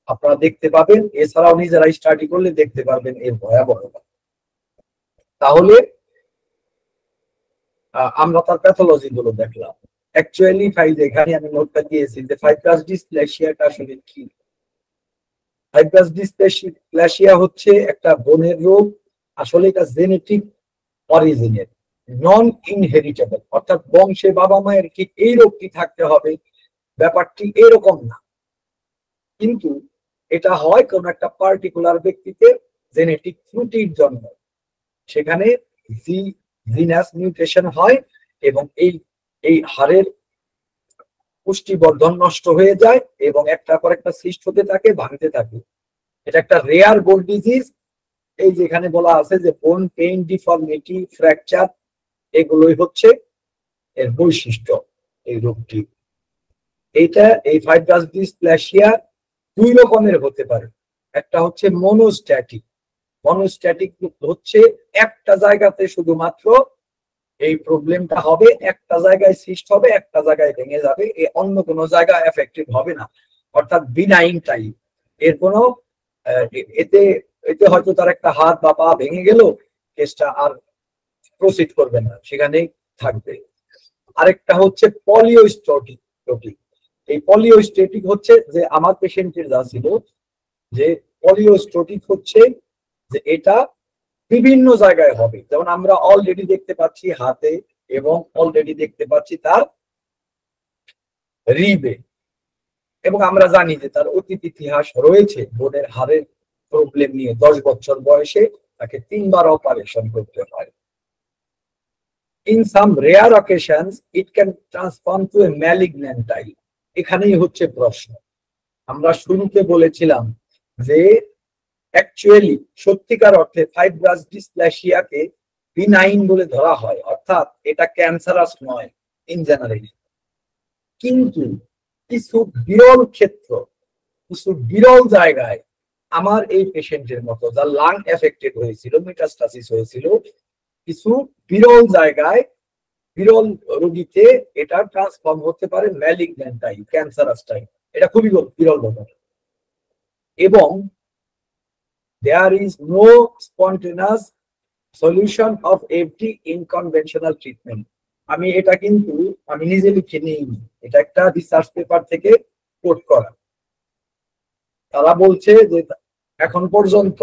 আপনারা দেখতে পাবেন, এছাড়াও নিজেরা স্টাডি করলে দেখতে পারবেন এর ভয়াবহতা। তাহলে আমরা তার প্যাথোলজি গুলো দেখলাম। অ্যাকচুয়ালি এখানে আমি নোটটা দিয়েছি যে ফাইব্রাস ডিসপ্লাসিয়াটা আসলে কি। ফাইব্রাস ডিসপ্লাসিয়া হচ্ছে একটা বোনের রোগ, আসলে এটা জেনেটিক অরিজিনের, নন ইনহেরিটেবল, অর্থাৎ বংশে বাবা মায়ের ঠিক এই রোগটি থাকতে হবে ব্যাপারটি এরকম না, কিন্তু এটা হয় কোন একটা পার্টিকুলার ব্যক্তিতে জেনেটিক ত্রুটির জন্য, সেখানে জিনাস মিউটেশন হয় এবং এই হাড়ের পুষ্টিবর্ধন নষ্ট হয়ে যায় এবং একটার পর একটা সিস্ট হতে থাকে, ভাঙতে থাকে। এটা একটা রেয়ার বোন ডিজিজ। এই যেখানে বলা আছে যে বোন পেইন, ডিফর্মিটি, ফ্র্যাকচার, এগুলোই হচ্ছে এর বৈশিষ্ট্য এই রোগটি। এই ফাইব্রাস ডিসপ্লাসিয়া 2 রকমের হতে পারে। একটা হচ্ছে মনোস্ট্যাটিক। মনোস্ট্যাটিক হচ্ছে একটা জায়গাতে শুধুমাত্র এই প্রবলেমটা হবে, একটা জায়গায় সিস্ট হবে, একটা জায়গায় ভেঙে যাবে, অন্য কোনো জায়গায় এফেক্টেড হবে না, অর্থাৎ বিনাইন টাইপ। এর কোনো এতে হয়তো তার একটা হাত বা পা ভেঙে গেল, কেসটা আর প্রসিড করবে না, সেখানেই থাকবে। আরেকটা হচ্ছে পলিওস্ট্যাটিক। এই পলিওস্ট্যাটিক হচ্ছে যে আমার পেশেন্টের যা ছিল, যে পলিওস্ট্যাটিক হচ্ছে যে এটা বিভিন্ন জায়গায় হবে, যেমন আমরা অলরেডি দেখতে পাচ্ছি হাতে এবং অলরেডি দেখতে পাচ্ছি তার রিবে, এবং আমরা জানি যে তার অতীত ইতিহাস রয়েছে বোনের হাড়ের প্রবলেম নিয়ে। 10 বছর বয়সে তাকে 3 বার অপারেশন করতে হয়। In some rare occasions it can transform to a malignant type. এখানেই হচ্ছে প্রশ্ন। আমরা শুরুতে বলেছিলাম যে অ্যাকচুয়ালি সত্যিকার অর্থে ফাইব্রাস ডিসপ্লাসিয়াকে বিনাইন বলে ধরা হয়, অর্থাৎ এটা ক্যান্সারাস নয় ইন জেনারেল, কিন্তু কিছু বিরল ক্ষেত্র, কিছু বিরল জায়গায় আমার এই পেশেন্টের মতো যার লাং এফেক্টেড হয়েছিল, মেটাস্টাসিস হয়েছিল, কিছু বিরল জায়গায়, বিরল রোগীতে এটা ট্রান্সফর্ম হতে পারে ম্যালিগন্যান্ট টাইপ, ক্যান্সারাস টাইপ। এটা খুবই বিরল ঘটনা, এবং there is no spontaneous solution of FD in conventional treatment. আমি এটা কিন্তু আমি নিজে লিখে নিইনি, এটা একটা রিসার্চ পেপার থেকে কোট করা। তারা বলছে যে এখন পর্যন্ত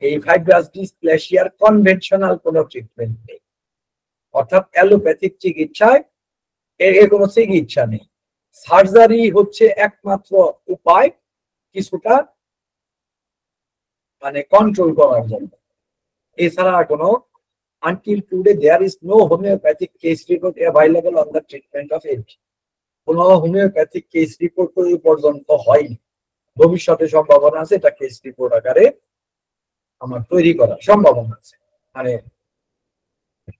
এই ফাইব্রাস ডিসপ্লাসিয়ার কনভেনশনাল কোনো ট্রিটমেন্ট নেই, অর্থাৎ অ্যালোপ্যাথিক চিকিৎসায় এর কোনো চিকিৎসা নেই। সার্জারি হচ্ছে একমাত্র উপায় কিছুটা মানে কন্ট্রোল করার জন্য। এছাড়া কোনো until today there is no homeopathic case report available on the treatment of AIDS. কোনো হোমিওপ্যাথিক কেস রিপোর্ট পর্যন্ত হয়নি। ভবিষ্যতে সম্ভাবনা আছে এটা কেস রিপোর্ট আকারে আমার তৈরি করার সম্ভাবনা আছে, মানে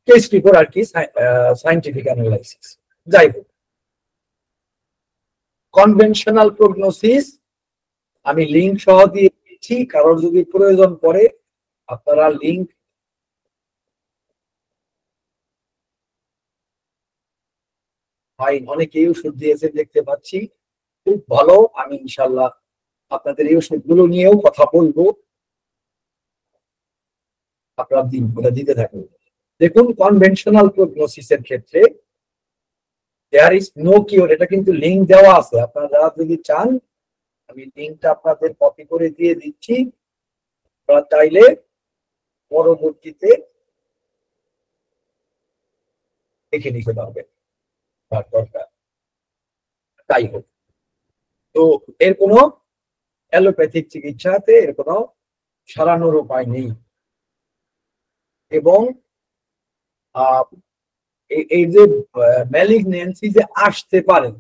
কেস রিপোর্ট আর কি, সায়েন্টিফিক অ্যানালাইসিস। যাই হোক, কনভেনশনাল প্রগনোসিস আমি লিঙ্ক সহ দিয়ে দিচ্ছি, কারোর যদি প্রয়োজন পড়ে আপনারা লিঙ্ক অনেকেই ওষুধ দিয়েছে দেখতে পাচ্ছি, খুব ভালো। আমি ইনশাল্লাহ আপনাদের এই ওষুধগুলো নিয়েও কথা বলবো, আপনারা দিতে থাকুন। দেখুন, কনভেনশনাল প্রগনোসিসের ক্ষেত্রে দেয়ার ইজ নো কিওর, এটা কিন্তু লিঙ্ক দেওয়া আছে, আপনারা যদি চান আমি লিঙ্কটা আপনাদের কপি করে দিয়ে দিচ্ছি, আপনারা চাইলে পরবর্তীতে দেখে নিতে পারবেন দরকার। তাই হোক, তো এর কোনো অ্যালোপ্যাথিক চিকিৎসাতে এর কোনো সারানোর উপায় নেই, এবং এই যে ম্যালিগন্যান্সি যে আসতে পারে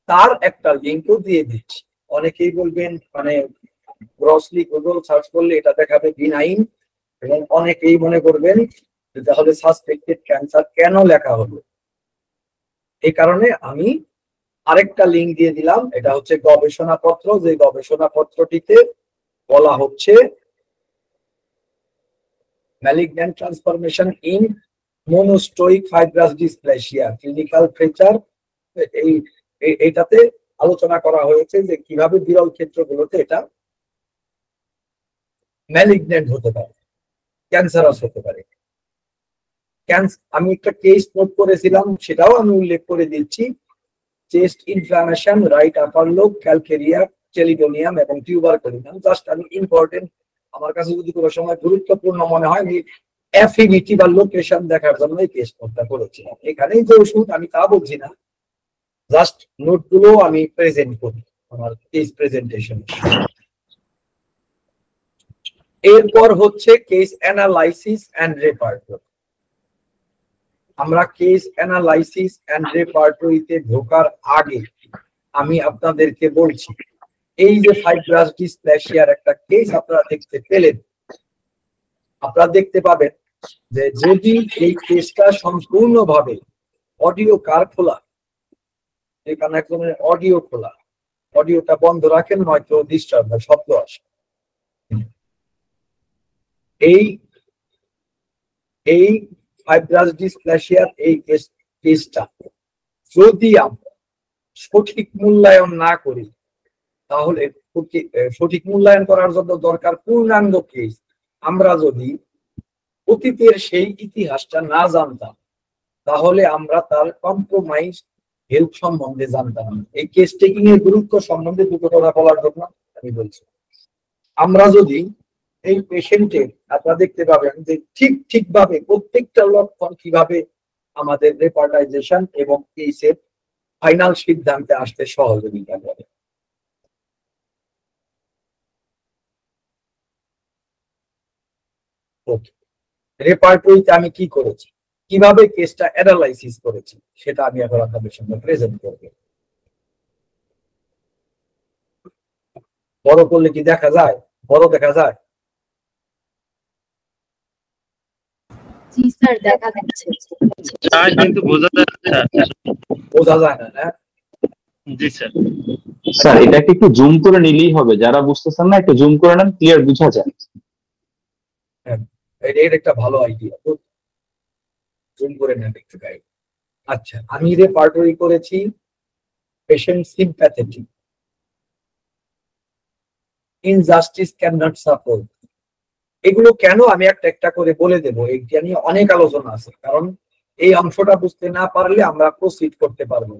তার একটা লিঙ্কও দিয়ে দিচ্ছি। অনেকেই বলবেন মানে গ্রসলি গুগল সার্চ করলে এটা দেখাবে বিনাইন, এবং অনেকেই মনে করবেন যে তাহলে সাসপেক্টেড ক্যান্সার কেন লেখা হলো। এই কারণে আমি আরেকটা লিঙ্ক দিয়ে দিলাম, এটা হচ্ছে গবেষণাপত্র, যে গবেষণাপত্রটিতে বলা হচ্ছে malignant transformation in monostoic fibrous dysplasia clinical feature। এইটাতে আলোচনা করা হয়েছে যে কিভাবে বিরল ক্ষেত্রগুলোতে এটা ম্যালিগন্যান্ট হতে পারে, ক্যান্সারাস হতে পারে। আমি একটা কেস নোট করেছিলাম, সেটাও আমি উল্লেখ করে দিচ্ছি। Chest inflammation, right upper lobe, calcarea, chelidonium এবং টিউবারকুলিনাম। জাস্ট আমি ইম্পর্টেন্ট, আমার কাছে যদি কোনো সময় গুরুত্বপূর্ণ মনে হয় আমি অ্যাফিনিটি বা লোকেশন দেখার জন্য এই কেস নোটটা করেছিলাম। এখানেই যে ওষুধ আমি তা বলছি না, জাস্ট নোটগুলো আমি প্রেজেন্ট করি আমার কেস প্রেজেন্টেশন। এরপর হচ্ছে কেস অ্যানালাইসিস এন্ড রেপার্টরি। আমরা কেস অ্যানালাইসিস এন্ড রেপার্টরিতে ঢোকার আগে আমি আপনাদেরকে বলছি, এই যে ফাইব্রাস ডিসপ্লেসিয়ার একটা কেস আপনারা দেখতে পেলেন, আপনারা দেখতে পাবেন যে যদি এই কেসটা সম্পূর্ণভাবে অডিও কার খোলা, এখানে এক ধরনের অডিও খোলা, অডিওটা বন্ধ রাখেন নয়তো ডিস্টার্ব হয়, শব্দ আসে। এই ফাইব্রাস ডিসপ্লেসিয়ার এই কেসটা যদি আমরা সঠিক মূল্যায়ন না করি, তাহলে সঠিক মূল্যায়ন করার জন্য দরকার পূর্ণাঙ্গ কেস। আমরা যদি অতীতের সেই ইতিহাসটা না জানতাম, তাহলে আমরা তার কম্প্রোমাইজ হেলথ সম্বন্ধে জানতাম না। এই কেস টেকিং এর গুরুত্ব সম্বন্ধে দুটো কথা বলার জন্য আমি বলছি। আমরা যদি এই পেশেন্টের, আপনারা দেখতে পাবেন যে ঠিকভাবে প্রত্যেকটা লক্ষণ কিভাবে আমাদের রেপার্টাইজেশন এবং কেসের ফাইনাল সিদ্ধান্তে আসতে সহযোগিতা করে। রেপার্টরিতে আমি কি করেছি, কিভাবে কেসটা অ্যানালাইসিস করেছি, সেটা আমি এখন আপনাদের সামনে প্রেজেন্ট করব। বড় করলে কি দেখা যায়? বড় দেখা যায়? জি স্যার, দেখা যাচ্ছে। কিন্তু বোঝা যাচ্ছে না। বোঝা যায় না, না? জি স্যার। স্যার এটাকে একটু জুম করে নিলেই হবে, যারা বুঝতেছেন না একটু জুম করে নেন, ক্লিয়ার বোঝা যায়। এর একটা ভালো আইডিয়া, জুম করে নেন একটু গাইড। আচ্ছা, আমি রেপার্টরি করেছি patient sympathetic, injustice can not support. এগুলো কেন আমি একটা একটা করে বলে দেবো, এটা নিয়ে অনেক আলোচনা আছে, কারণ এই অংশটা বুঝতে না পারলে আমরা প্রসিড করতে পারবো।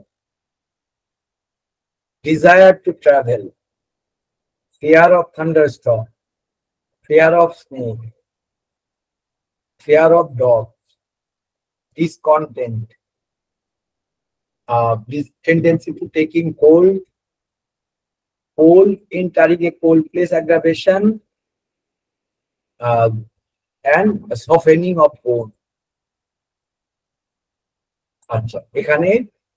Desire to travel, fear of thunderstorm, fear of snake, fear of dogs, discontent, this tendency to taking cold, entering a cold place aggravation, and softening of bone। আচ্ছা, এখানে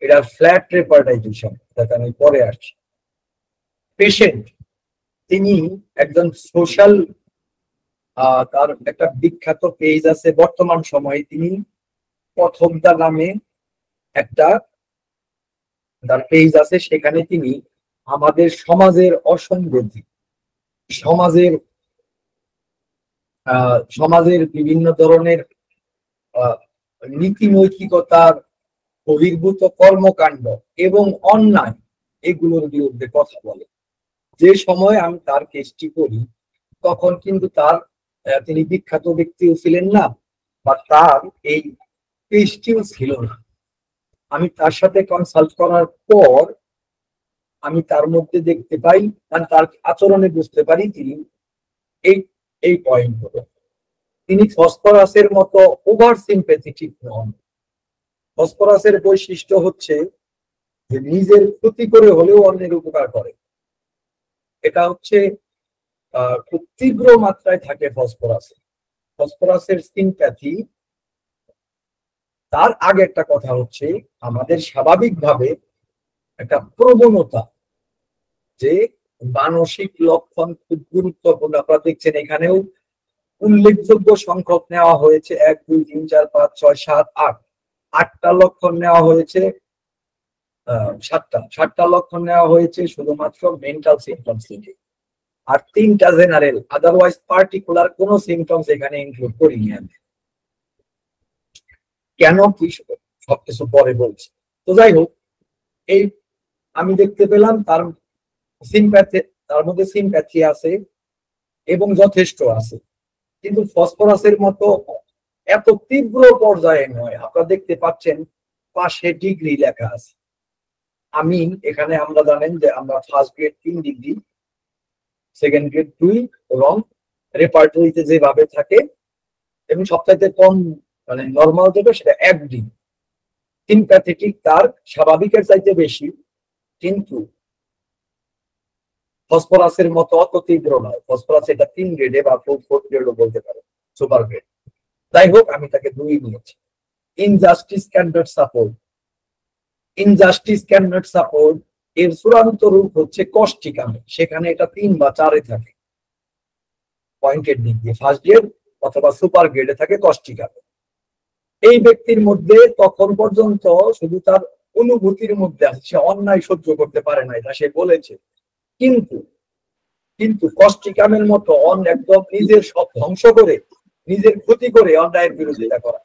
এটা ফ্ল্যাট রেপার্টাইজেশন, এটা আমি পরে আসছি। পেশেন্ট তিনি একজন সোশ্যাল, তার একটা বিখ্যাত পেজ আছে বর্তমান সময়ে, তিনি প্রথমদা নামে একটা তার পেজ আছে, সেখানে তিনি আমাদের সমাজের অসঙ্গতি, সমাজের বিভিন্ন ধরনের নীতিনৈতিকতার বহির্ভূত কর্মকাণ্ড এবং অন্যায় এগুলোর বিরুদ্ধে কথা বলে। যে সময় আমি তার কেসটি করি তখন কিন্তু তিনি বিখ্যাত ব্যক্তিও ছিলেন না, বা তার এই পেজটিও ছিল না। আমি তার সাথে কনসাল্ট করার পর আমি তার মধ্যে দেখতে পাই, মানে তার আচরণে বুঝতে পারি তিনি এই পয়েন্ট হলো, তিনি ফসফরাসের মতো ওভার সিম্প্যাথেটিক নন। ফসফরাসের বৈশিষ্ট্য হচ্ছে যে নিজের ক্ষতি করে হলেও অন্যের উপকার করে। এটা হচ্ছে খুব তীব্র মাত্রায় থাকে ফসফরাসের সিম্প্যাথি। তার আগে একটা কথা হচ্ছে, আমাদের স্বাভাবিকভাবে একটা প্রবণতা যে মানসিক লক্ষণ খুব গুরুত্বপূর্ণ। আপনারা দেখছেন এখানেও উল্লেখযোগ্য সংখ্যক নেওয়া হয়েছে, 1 2 3 4 5 6 7 8, 8টা লক্ষণ নেওয়া হয়েছে, 7টা লক্ষণ নেওয়া হয়েছে শুধুমাত্র মেন্টাল সিমটমস থেকে, আর 3টা জেনারেল, আদারওয়াইজ পার্টিকুলার কোনো সিমটমস এখানে ইনক্লুড করিনি আমি। কেন কি সবকিছু পরে বলছি। তো যাই হোক, এই আমি দেখতে পেলাম তার মধ্যে সিম্প্যাথি আছে এবং যথেষ্ট আছে, কিন্তু ফসফরাসের মতো এত তীব্র পর্যায়ে নয়। আপনারা দেখতে পাচ্ছেন পাশে ডিগ্রি লেখা আছে। আমি এখানে, আমরা জানেন যে আমরা first grade 3 degree, second grade 2 এবং রেপার্টরিতে যেভাবে থাকে, এবং সবচাইতে কম মানে নর্মাল যেটা সেটা 1 ডিগ্রি। সিম্প্যাথেটিক তার স্বাভাবিকের চাইতে বেশি, কিন্তু ফসফরাসের মতো অত তীব্র নয়। ফসফরাস এটা 3 গ্রেডে বা 4 গ্রেডও বলতে পারে, সুপার গ্রেড। যাই হোক, আমি তাকে 2 নিয়েছি। Injustice can not support, injustice can not support এর চূড়ান্ত রূপ হচ্ছে কষ্টিকামে, সেখানে এটা 3 বা 4-এ থাকে পয়েন্টের দিক দিয়ে, ফার্স্ট গ্রেড অথবা সুপার গ্রেডে থাকে কষ্টিকামে। এই ব্যক্তির মধ্যে তখন পর্যন্ত শুধু তার অনুভূতির মধ্যে আছে, সে অন্যায় সহ্য করতে পারে না, এটা সে বলেছে। কিন্তু কষ্টিকামের মতো একদম নিজের সব ধ্বংস করে, নিজের ক্ষতি করে অন্যায়ের বিরোধিতা করা।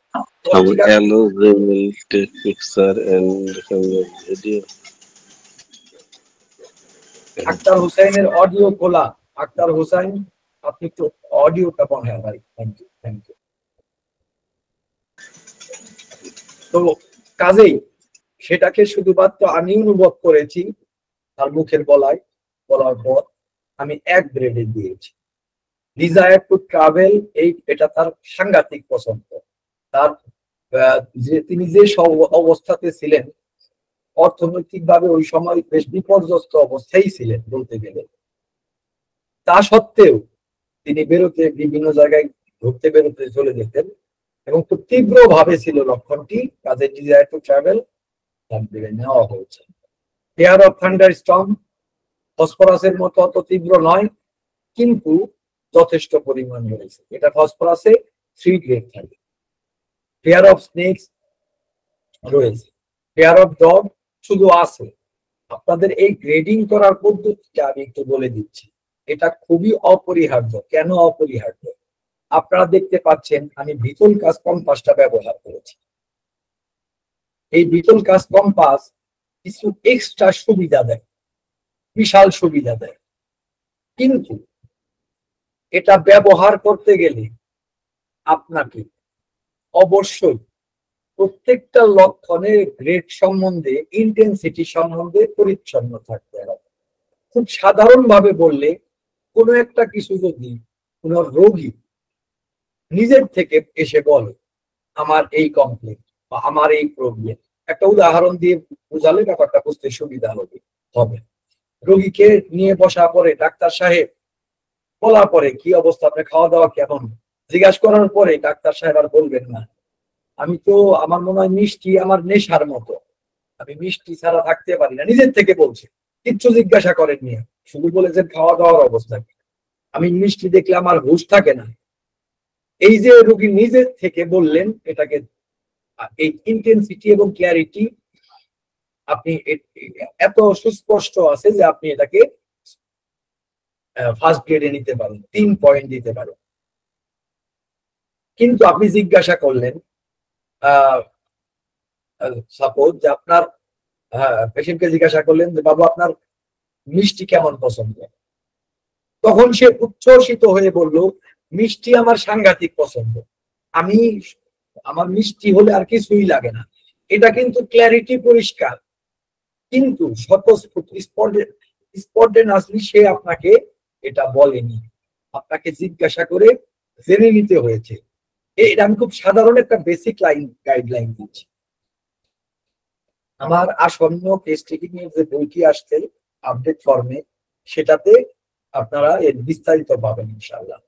আক্তার হুসাইনের অডিও খোলা। আক্তার হুসাইন, আপনি একটু অডিওটা বন্ধ। হ্যাঁ ভাই, থ্যাংক ইউ। তো কাজেই সেটাকে শুধুমাত্র আমি অনুভব করেছি তার মুখের বলার পর আমি 1 গ্রেডে দিয়েছি। ডিজায়ার টু ট্রাভেল, এটা তার সাংঘাতিক পছন্দ। তার তিনি যে অবস্থাতে ছিলেন, অর্থনৈতিকভাবে ওই সময় বেশ বিপর্যস্ত অবস্থায় ছিলেন বলতে গেলে, তা সত্ত্বেও তিনি বিভিন্ন জায়গায় ঘুরতে বেরোতে চলে যেতেন, এবং খুব তীব্র ভাবে ছিল লক্ষণটি। কাজে ডিজায়ার টু ট্রাভেল নেওয়া হয়েছে। ফিয়ার অফ থান্ডার স্টর্ম ফসফরাসের মতো অত তীব্র নয়, কিন্তু যথেষ্ট পরিমাণ রয়েছে। এটা ফসফরাসে 3 গ্রেড থাকে। ফিয়ার অফ স্নেকস রয়েছে। ফিয়ার অফ ডগ শুধু আছে। আপনাদের এই গ্রেডিং করার পদ্ধতিটা আমি একটু বলে দিচ্ছি, এটা খুবই অপরিহার্য। কেন অপরিহার্য? আপনারা দেখতে পাচ্ছেন আমি বিটল কাজ কম্পাসটা ব্যবহার করেছি। এই বিটল কাজ কম্পাস কিছু এক্সট্রা সুবিধা দেয়, বিশাল সুবিধা দেয়, কিন্তু এটা ব্যবহার করতে গেলে আপনাকে অবশ্যই প্রত্যেকটা লক্ষণের গ্রেড সম্বন্ধে, ইন্টেন্সিটি সম্বন্ধে পরিচ্ছন্ন থাকতে হবে। খুব সাধারণভাবে বললে, কোনো একটা কিছু যদি কোনো রোগী নিজের থেকে এসে বলে আমার এই কমপ্লেক্স বা আমার এই প্রবলেম, একটা উদাহরণ দিয়ে বোঝালে ব্যাপারটা বুঝতে সুবিধা হবে। রোগীকে নিয়ে বসা পরে, ডাক্তার সাহেব বলার পরে কি অবস্থা, আপনার খাওয়া দাওয়া কেমন, জিজ্ঞাসা করার পরে ডাক্তার সাহেব আর বলবেন না আমি তো, আমার মনে হয় মিষ্টি আমার নেশার মতো, আমি মিষ্টি ছাড়া থাকতে পারি না, নিজের থেকে বলছে, কিচ্ছু জিজ্ঞাসা করেননি, শুধু বলেছেন খাওয়া দাওয়ার অবস্থা কি, আমি মিষ্টি দেখলে আমার হুঁশ থাকে না। এই যে রোগী নিজের থেকে বললেন, এটাকে এই ইন্টেন্সিটি এবং ক্ল্যারিটি আপনি এত সুস্পষ্ট আছে যে আপনি এটাকে ফার্স্ট গ্রেডে নিতে পারেন, 3 পয়েন্ট দিতে পারেন। কিন্তু আপনি জিজ্ঞাসা করলেন সাপোজ যে আপনার পেশেন্টকে জিজ্ঞাসা করলেন যে বাবু আপনার মিষ্টি কেমন পছন্দ, তখন সে উচ্ছ্বসিত হয়ে বলল মিষ্টি আমার সাংঘাতিক পছন্দ, আমি আমার মিষ্টি হলে আর কিছুই লাগে না। এটা কিন্তু ক্ল্যারিটি পরিষ্কার, কিন্তু স্পন্টেনিয়াসলি সে আপনাকে এটা বলেনি, আপনাকে জিজ্ঞাসা করে জেনে নিতে হয়েছে। এটা আমি খুব সাধারণ একটা বেসিক গাইডলাইন দিচ্ছি। আমার আসন্ন কেস টেকিং এর যে বইটি আসছে আপডেট ফর্মে, সেটাতে আপনারা এর বিস্তারিত পাবেন ইনশাআল্লাহ।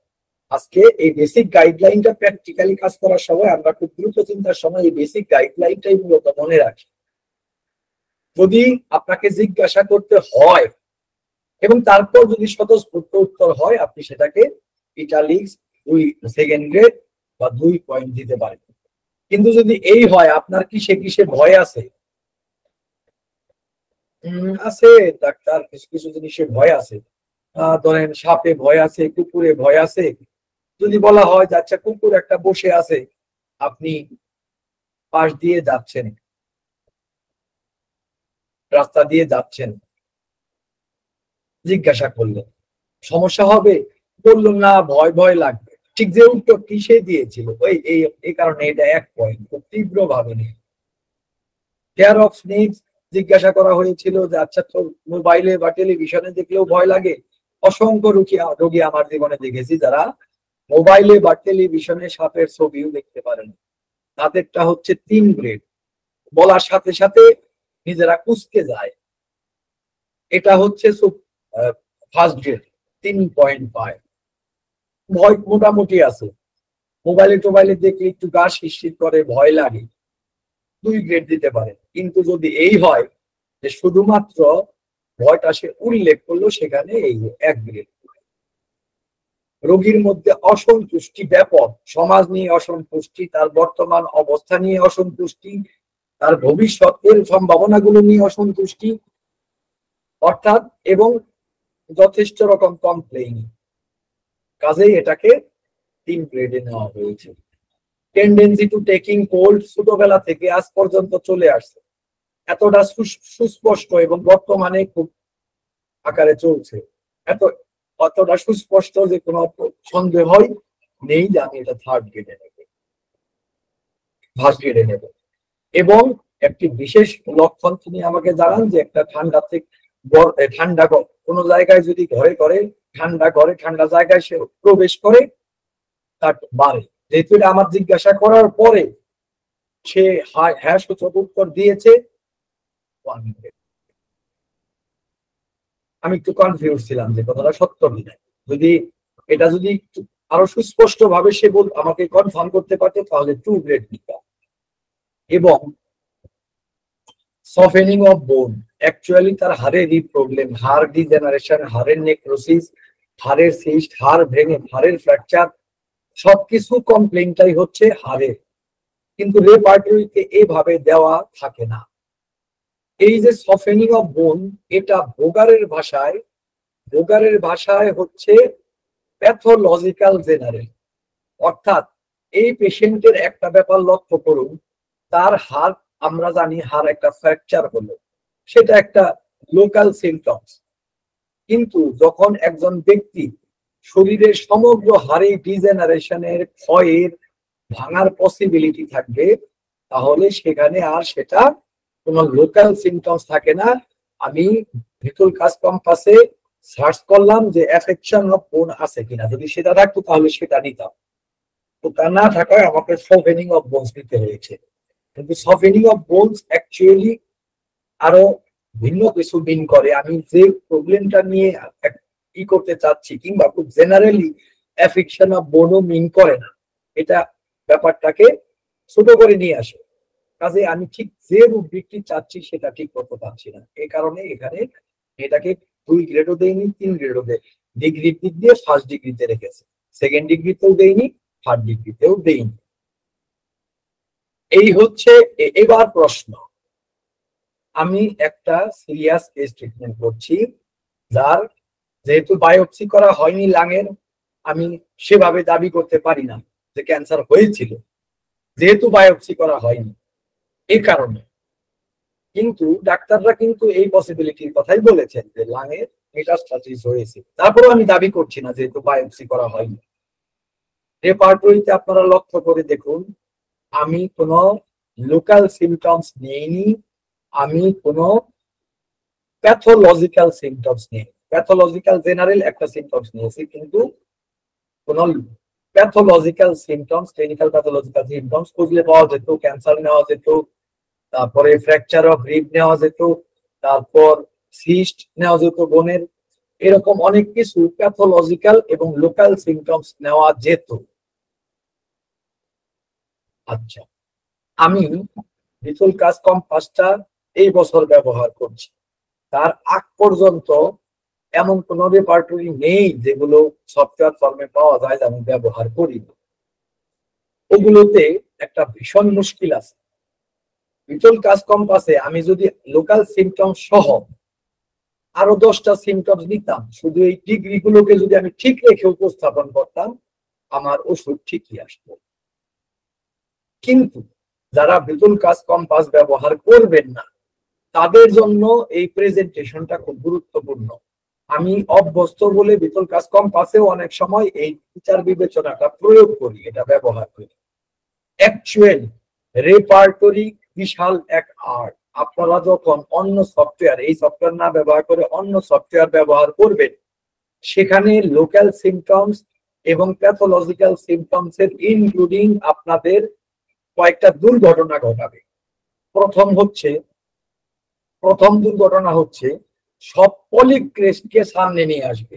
আজকে এই বেসিক গাইডলাইনটা প্র্যাকটিক্যালি কাজ করার সময় আমরা খুব দ্রুত চিন্তার সময় এই বেসিক গাইডলাইনটাই মূলত মনে রাখি। যদি আপনাকে জিজ্ঞাসা করতে হয় এবং তারপর যদি স্বতঃস্ফূর্ত উত্তর হয়, আপনি সেটাকে ইটালিক্স 2 সেকেন্ড গ্রেড বা 2 পয়েন্ট দিতে পারেন। কিন্তু যদি এই হয় আপনার কিসে ভয় আছে, আছে ডাক্তার কিছু কিছু জিনিসে ভয় আছে, ধরেন সাপে ভয় আছে, কুকুরে ভয় আছে, যদি বলা হয় যে আচ্ছা কুকুর একটা বসে আছে, আপনি পাশ দিয়ে যাচ্ছেন, রাস্তা দিয়ে যাচ্ছেন, জিজ্ঞাসা করলেন সমস্যা হবে, বললাম না ভয় ভয় লাগবে, ঠিক যে উত্তর কিসে দিয়েছিল ওই এই কারণে এটা 1 পয়েন্ট, খুব তীব্র ভাবে নেই। কেয়ার অফ স্নেকস জিজ্ঞাসা করা হয়েছিল যে আচ্ছা তো মোবাইলে বা টেলিভিশনে দেখলেও ভয় লাগে, অসংখ্য রোগী আমার জীবনে দেখেছি যারা মোবাইলে বা টেলিভিশনে সাপের ছবিও দেখতে পারেন, তাদেরটা হচ্ছে 3 গ্রেড, বলার সাথে সাথে নিজেরা কুঁচকে যায়, এটা হচ্ছে ফার্স্ট গ্রেড 3 পয়েন্ট পায়। ভয় মোটামুটি আছে, মোবাইলে দেখলে একটু গা শিরশির করে, ভয় লাগে, 2 গ্রেড দিতে পারে। কিন্তু যদি এই হয় যে শুধুমাত্র ভয়টা সে উল্লেখ করলো, সেখানে এই 1 গ্রেড। রোগীর মধ্যে অসন্তুষ্টি ব্যাপক, সমাজ নিয়ে অসন্তুষ্টি, তার বর্তমান অবস্থা নিয়ে অসন্তুষ্টি, তার ভবিষ্যতের সম্ভাবনাগুলো নিয়ে অসন্তুষ্টি, অর্থাৎ এবং যথেষ্ট রকম কমপ্লেইন, কাজেই এটাকে 3 গ্রেডে নেওয়া হয়েছে। টেন্ডেন্সি টু টেকিং কোল্ড ছোটবেলা থেকে আজ পর্যন্ত চলে আসছে, এতটা সুস্পষ্ট এবং বর্তমানে খুব আকারে চলছে, অতটা সুস্পষ্ট যে কোনো সন্দেহ নেই যে আমি এটা 3rd গ্রেডে নেব, ফার্স্ট গ্রেডে নেব। এবং একটি বিশেষ লক্ষণ তিনি আমাকে জানান যে একটা ঠান্ডা কোনো জায়গায় যদি ঘরে ঠান্ডা জায়গায় সে প্রবেশ করে তার বাড়ে, যেহেতু এটা আমার জিজ্ঞাসা করার পরে সে হ্যাঁ সূচক উত্তর দিয়েছে, আমি একটু কনফিউজ ছিলাম যে কথাটা সত্য কিনা। যদি এটা যদি আরো সুস্পষ্ট ভাবে সে আমাকে কনফার্ম করতে পারতো তাহলে 2 গ্রেড নিতাম। এবং সফেনিং অফ বোন, অ্যাকচুয়ালি তার হাড়েরই প্রবলেম, হাড় ডিজেনারেশন, হাড়ের নেক্রোসিস, হাড়ের সিস্ট, হাড় ভেঙে হাড়ের ফ্র্যাকচার, সবকিছু কমপ্লেইনটাই হচ্ছে হাড়ের, কিন্তু রেপার্টরিতে এভাবে দেওয়া থাকে না। এই যে সফেনিং অফ বোন, এটা ভোগারের ভাষায় হচ্ছে প্যাথোলজিক্যাল জেনারেল, অর্থাৎ এই পেশেন্টের একটা ব্যাপার লক্ষ্য করুন, তার হাড়, আমরা জানি হাড় একটা ফ্র্যাকচার হলো, সেটা একটা লোকাল সিমটমস, কিন্তু যখন একজন ব্যক্তি শরীরের সমগ্র হাড়ে ডিজেনারেশনের, ক্ষয়ের, ভাঙার পসিবিলিটি থাকবে, তাহলে সেখানে আর সেটা কোনো লোকাল সিমটমস থাকে না। আমি ভিটুল কাজ কম্পাসে সার্চ করলাম যে অ্যাফেকশন অফ বোন আছে কিনা, যদি সেটা থাকতো তাহলে সেটা নিতাম, তো তা না থাকায় আমাকে সফেনিং অফ বোনস নিতে হয়েছে। কিন্তু সফেনিং অফ বোনস অ্যাকচুয়ালি আরো ভিন্ন কিছু মিন করে। আমি যে প্রবলেমটা নিয়ে ই করতে চাচ্ছি কিংবা খুব জেনারেলি অ্যাফিকশন অফ বোনও মিন করে না, এটা ব্যাপারটাকে ছোট করে নিয়ে আসে। কাজে আমি ঠিক যে রুব্রিকটি চাচ্ছি সেটা ঠিক করতে পারছি না, এই কারণে এখানে এটাকে 2 গ্রেডও দেয়নি, 3 গ্রেডও দেয়, ডিগ্রির দিক দিয়ে ফার্স্ট ডিগ্রিতে রেখেছে, সেকেন্ড ডিগ্রিতেও দেয়নি, থার্ড ডিগ্রিতেও দেয়নি। এই হচ্ছে এবার প্রশ্ন, আমি একটা সিরিয়াস কেস ট্রিটমেন্ট করছি যার যেহেতু বায়োপসি করা হয়নি লাঙের, আমি সেভাবে দাবি করতে পারি না যে ক্যান্সার হয়েছিল, যেহেতু বায়োপসি করা হয়নি এই কারণে। কিন্তু ডাক্তাররা কিন্তু এই পসিবিলিটির কথাই বলেছেন যে লাঙে মেটাস্টাসিস হয়েছে, তারপরেও আমি দাবি করছি না যেহেতু বায়োপসি করা হয়নি। রেপার্টরিতে আপনারা লক্ষ্য করে দেখুন, আমি কোনো লোকাল সিমটমস নেইনি, আমি কোনো প্যাথোলজিক্যাল সিমটমস নেই। প্যাথোলজিক্যাল জেনারেল একটা সিমটমস নিয়েছি, কিন্তু কোন pathological symptoms, clinical pathological symptoms খুঁজলে পাওয়া যেত, ক্যান্সার নেওয়া যেত, তারপরে ফ্র্যাকচার অফ রিব নেওয়া যেত, তারপর সিস্ট নেওয়া যেত বোনের, এরকম অনেক কিছু প্যাথোলজিক্যাল এবং লোকাল সিমটমস নেওয়া যেত। আচ্ছা, আমি ভিটল কাজ কম্পাসটা এই বছর ব্যবহার করছি, তার আগ পর্যন্ত এমন কোন রেপার্টরি নেই যেগুলো সফটওয়্যার ফর্মে পাওয়া যায় আমি ব্যবহার করি। ওগুলোতে একটা ভীষণ মুশকিল আছে। ভিটল কাজ কম্পাসে আমি যদি লোকাল সিমটম সহ আরো 10টা সিমটমস নিতাম, শুধু এই ডিগ্রি গুলোকে যদি আমি ঠিক রেখে উপস্থাপন করতাম, আমার ওষুধ ঠিকই আসতো। কিন্তু যারা ভিটল কাজ কম্পাস ব্যবহার করবেন না, তাদের জন্য এই প্রেজেন্টেশনটা খুব গুরুত্বপূর্ণ। আমি অভ্যস্ত বলে ভিটল কাজ কম্পাসেও অনেক সময় এই বিচার বিবেচনাটা প্রয়োগ করি, এটা ব্যবহার করি। অ্যাকচুয়ালি রেপার্টরি বিশাল এক আর্ট। আপনারা যখন অন্য সফটওয়্যার, এই সফটওয়্যার না ব্যবহার করে অন্য সফটওয়্যার ব্যবহার করবেন, সেখানে লোকাল সিমটমস এবং প্যাথোলজিক্যাল সিমটমস এর ইনক্লুডিং আপনাদের কয়েকটা দুর্ঘটনা ঘটাবে। প্রথম দুর্ঘটনা হচ্ছে সব পলিক্রেস্টকে সামনে নিয়ে আসবে।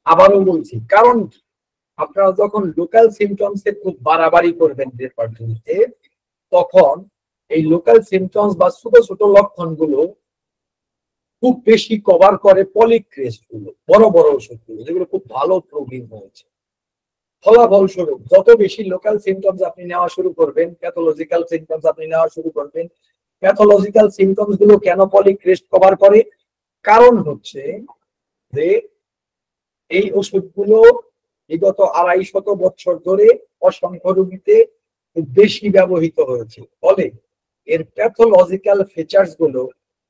আবারও বলছি, কারণ আপনারা যখন লোকাল সিমটমস এর খুব বাড়াবাড়ি করবেন রেপার্টরিতে, তখন এই লোকাল সিমটমস বা ছোট ছোট লক্ষণগুলো খুব বেশি কভার করে পলিক্রেস্ট গুলো, বড় বড় ওষুধগুলো, যেগুলো খুব ভালো প্রোগ্রাম হয়েছে। ফলাফলস্বরূপ যত বেশি লোকাল সিমটমস আপনি নেওয়া শুরু করবেন, প্যাথোলজিক্যাল সিমটমস আপনি নেওয়া শুরু করবেন। প্যাথোলজিক্যাল সিমটমস গুলো কেন পলিক্রেস্ট কভার করে? কারণ হচ্ছে যে এই ওষুধগুলো বিগত 250 বছর ধরে অসংখ্য রোগীতে খুব বেশি ব্যবহৃত হয়েছে, ফলে এর প্যাথোলজিক্যাল ফিচার্স গুলো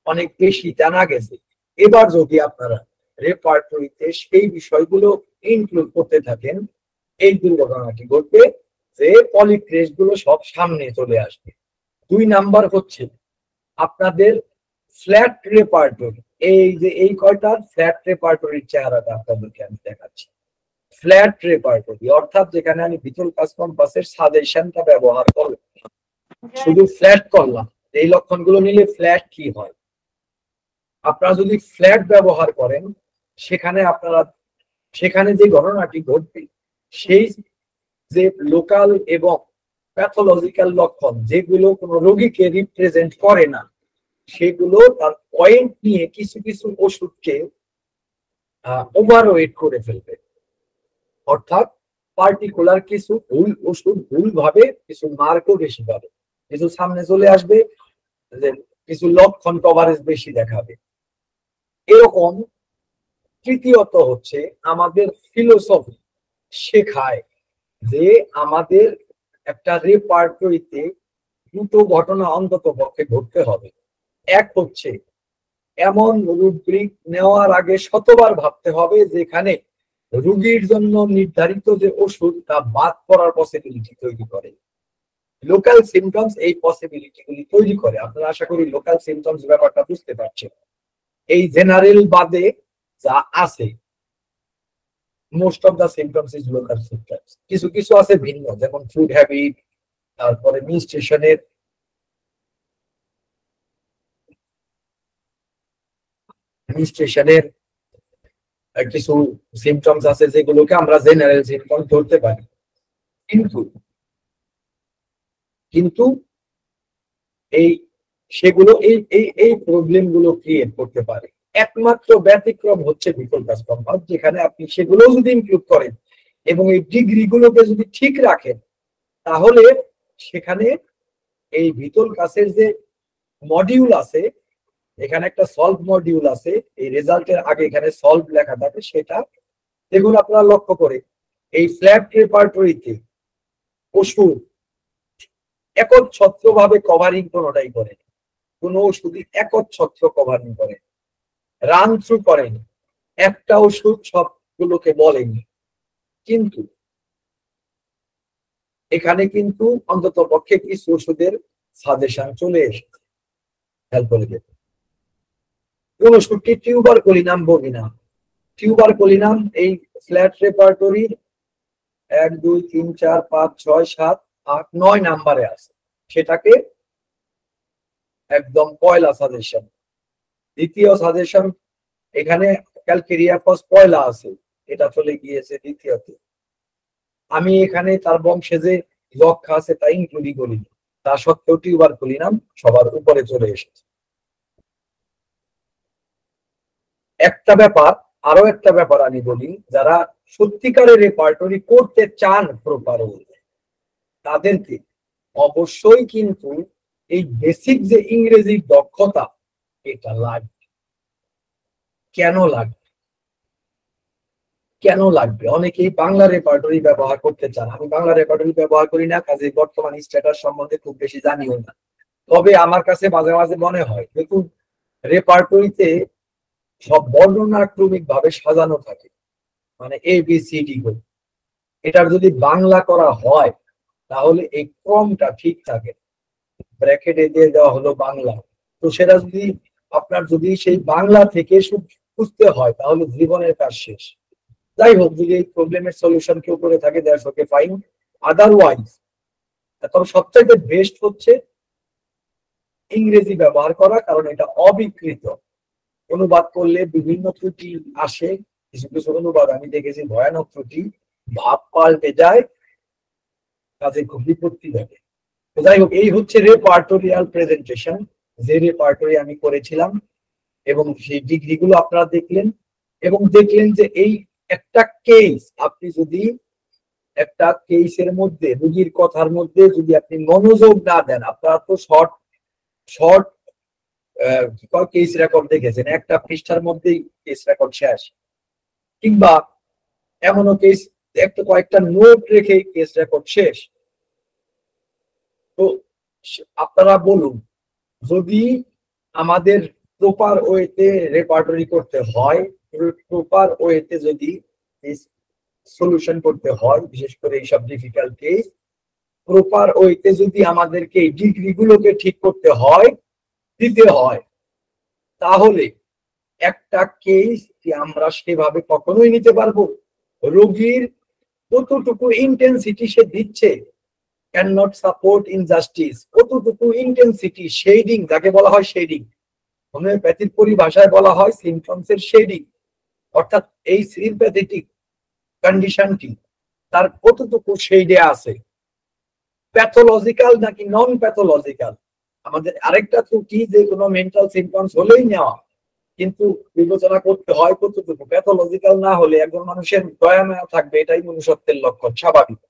অনেক বেশি জানা গেছে। এবার যদি আপনারা রেপার্টরিতে সেই বিষয়গুলো ইনক্লুড করতে থাকেন, এই দুর্ঘটনাটি ঘটবে যে পলিক্রেস্ট গুলো সব সামনে চলে আসবে। 2 নাম্বার হচ্ছে আপনাদের ফ্ল্যাট রেপার্টরি। এই যে এই কয়টা ফ্ল্যাট রেপার্টরির চেহারাটা আপনাদেরকে আমি দেখাচ্ছি। ফ্ল্যাট রেপার্টরি অর্থাৎ যেখানে আমি ভিটল কাজ কম্পাসের সাজেশনটা ব্যবহার করলাম, শুধু ফ্ল্যাট করলাম, এই লক্ষণগুলো নিলে ফ্ল্যাট কি হয়। আপনারা যদি ফ্ল্যাট ব্যবহার করেন, সেখানে যে ঘটনাটি ঘটবে, সেই যে লোকাল এবং প্যাথোলজিক্যাল লক্ষণ যেগুলো কোনো রোগীকে রিপ্রেজেন্ট করে না, সেগুলো তার পয়েন্ট নিয়ে কিছু কিছু ওষুধকে ওভারওয়েট করে ফেলবে। অর্থাৎ পার্টিকুলার কিছু ভুল ওষুধ ভুলভাবে কিছু মার্কও বেশি পাবে, কিছু সামনে চলে আসবে, কিছু লক্ষণ কভারেজ বেশি দেখাবে। এরকম তৃতীয়ত হচ্ছে আমাদের ফিলোসফি শেখায় যে আমাদের একটা রেপার্টরিতে 2টো ঘটনা অন্তত পক্ষে ঘটতে হবে। এক হচ্ছে এমন রুব্রিক নেওয়ার আগে শতবার ভাবতে হবে যেখানে রোগীর জন্য নির্ধারিত যে ওষুধ তা বাদ পড়ার পসিবিলিটি তৈরি করে। লোকাল সিমটমস এই পসিবিলিটি গুলি তৈরি করে। আপনারা আশা করি লোকাল সিমটমস ব্যাপারটা বুঝতে পারছেন। এই জেনারেল বাদে যা আছে, most of the symptoms is local symptoms. কিছু কিছু আছে ভিন্ন, যেমন ফুড হ্যাবিট, তারপরে মিনস্ট্রেশনের কিছু সিমটমস আছে যেগুলোকে আমরা জেনারেল সিমটম ধরতে পারি, কিন্তু কিন্তু এই সেগুলো এই প্রবলেম গুলো ক্রিয়েট করতে পারে। একমাত্র ব্যতিক্রম হচ্ছে বিটল কাজ কম্পাউন্ড, যেখানে আপনি সেগুলো যদি ইনক্লুড করেন এবং এই ডিগ্রি গুলোকে যদি ঠিক রাখেন, তাহলে সেখানে এই বিটল কাজের যে মডিউল আছে, এখানে একটা সলভ মডিউল আছে, এই রেজাল্টের আগে এখানে সলভ লেখা থাকে, সেটা এগুলো আপনারা লক্ষ্য করে এই ফ্ল্যাট রেপার্টরিতে ওষুধ একচ্ছত্র ভাবে কভারিং কোনোটাই করেন, কোন ওষুধই একচ্ছত্র কভারিং করেন, রান থ্রু করেন, একটা ওষুধ সবগুলোকে বলেনি। কিন্তু এখানে কিন্তু অন্তত পক্ষে কিছু ওষুধের সাজেশন চলে এসেছে, হেল্প করে দেবে। কোন ওষুধটি টিউবারকুলিনাম বগিনা, টিউবারকুলিনাম এই ফ্ল্যাট রেপার্টরির 1 2 3 4 5 6 7 8 9 নাম্বারে আছে, সেটাকে একদম পয়লা সাজেশন। দ্বিতীয় সাজেশন এখানে ক্যালকেরিয়াফস পয়লা আছে, এটা চলে গিয়েছে দ্বিতীয়তে। আমি এখানে তার বংশে যে যক্ষা আছে তা ইনক্লুডই করিনি, তা সত্ত্বেও টিউবারকুলিনাম সবার উপরে চলে এসেছে। আরো একটা ব্যাপার আমি বলি, যারা সত্যিকারের রেপার্টরি করতে চান প্রপার ওয়ে, তাদেরকে অবশ্যই কিন্তু এই বেসিক যে ইংরেজি দক্ষতা এটা লাগবে। কেন লাগবে? অনেকেই বাংলা রেপার্টরি ব্যবহার করতে চান। আমি বাংলা রেপার্টরি ব্যবহার করি না, কাজে বর্তমান স্ট্যাটাস সম্বন্ধে খুব বেশি জানিও না। তবে আমার কাছে মাঝে মাঝে মনে হয়, কিন্তু রেপার্টরিতে সব বর্ণনাক্রমিক ভাবে সাজানো থাকে, মানে ABCD করে। এটার যদি বাংলা করা হয় তাহলে এই ক্রমটা ঠিক থাকে, ব্র্যাকেটে দিয়ে দেওয়া হলো বাংলা, তো সেটা যদি আপনার যদি সেই বাংলা থেকে বুঝতে হয় তাহলে জীবনের কাজ শেষ। যাই হোক, যদি এই প্রবলেমের সলিউশন কেউ করে থাকে, দ্যাটস ওকে, ফাইন। আদারওয়াইজ তবে সবচেয়ে বেস্ট হচ্ছে ইংরেজি ব্যবহার করা, কারণ এটা অবিকৃত। অনুবাদ করলে বিভিন্ন ত্রুটি আসে, কিছু কিছু অনুবাদ আমি দেখেছি ভয়ানক ত্রুটি, ভাব পাল্টে যায়, কাজে খুব বিপত্তি ঘটে। যাই হোক, এই হচ্ছে রেপার্টোরিয়াল প্রেজেন্টেশন, যে রেপার্টরি আমি করেছিলাম, এবং সেই ডিগ্রি গুলো আপনারা দেখলেন, এবং দেখলেন যে এই একটা কেস, আপনি যদি একটা কেসের মধ্যে রোগীর কথার মধ্যে যদি আপনি মনোযোগ না দেন, আপনারা তো শর্ট কেস রেকর্ড দেখেছেন, একটা পৃষ্ঠার মধ্যেই কেস রেকর্ড শেষ, কিংবা এমনও কেস একটা কয়েকটা নোট রেখে কেস রেকর্ড শেষ। তো আপনারা বলুন, যদি আমাদের প্রপার ওয়েতে রেপার্টরি করতে হয়, প্রপার ওয়েতে যদি সলিউশন করতে হয়, বিশেষ করে এইসব ডিফিকাল্ট কেস, প্রপার ওয়েতে যদি আমাদেরকে এই ডিগ্রি গুলোকে ঠিক করতে হয়, দিতে হয়, তাহলে একটা কেস কি আমরা সেভাবে কখনোই নিতে পারবো? রোগীর কতটুকু ইন্টেন্সিটি সে দিচ্ছে, ক্যান নট সাপোর্ট ইনজাস্টিস, কতটুকু ইন্টেন্সিটি, শেডিং, যাকে বলা হয় শেডিং, হোমিওপ্যাথির পরিভাষায় বলা হয় সিমটমস এর শেডিং, অর্থাৎ এই সিম্প্যাথেটিক কন্ডিশনটি তার কতটুকু শেডে আছে, প্যাথোলজিক্যাল নাকি নন প্যাথোলজিক্যাল। আমাদের আরেকটা ত্রুটি, যে কোনো মেন্টাল সিমটমস হলেই নেওয়া, কিন্তু বিবেচনা করতে হয় কতটুকু প্যাথোলজিক্যাল না হলে একজন মানুষের দয়া মায়া থাকবে, এটাই মনুষ্যত্বের লক্ষণ, স্বাভাবিক।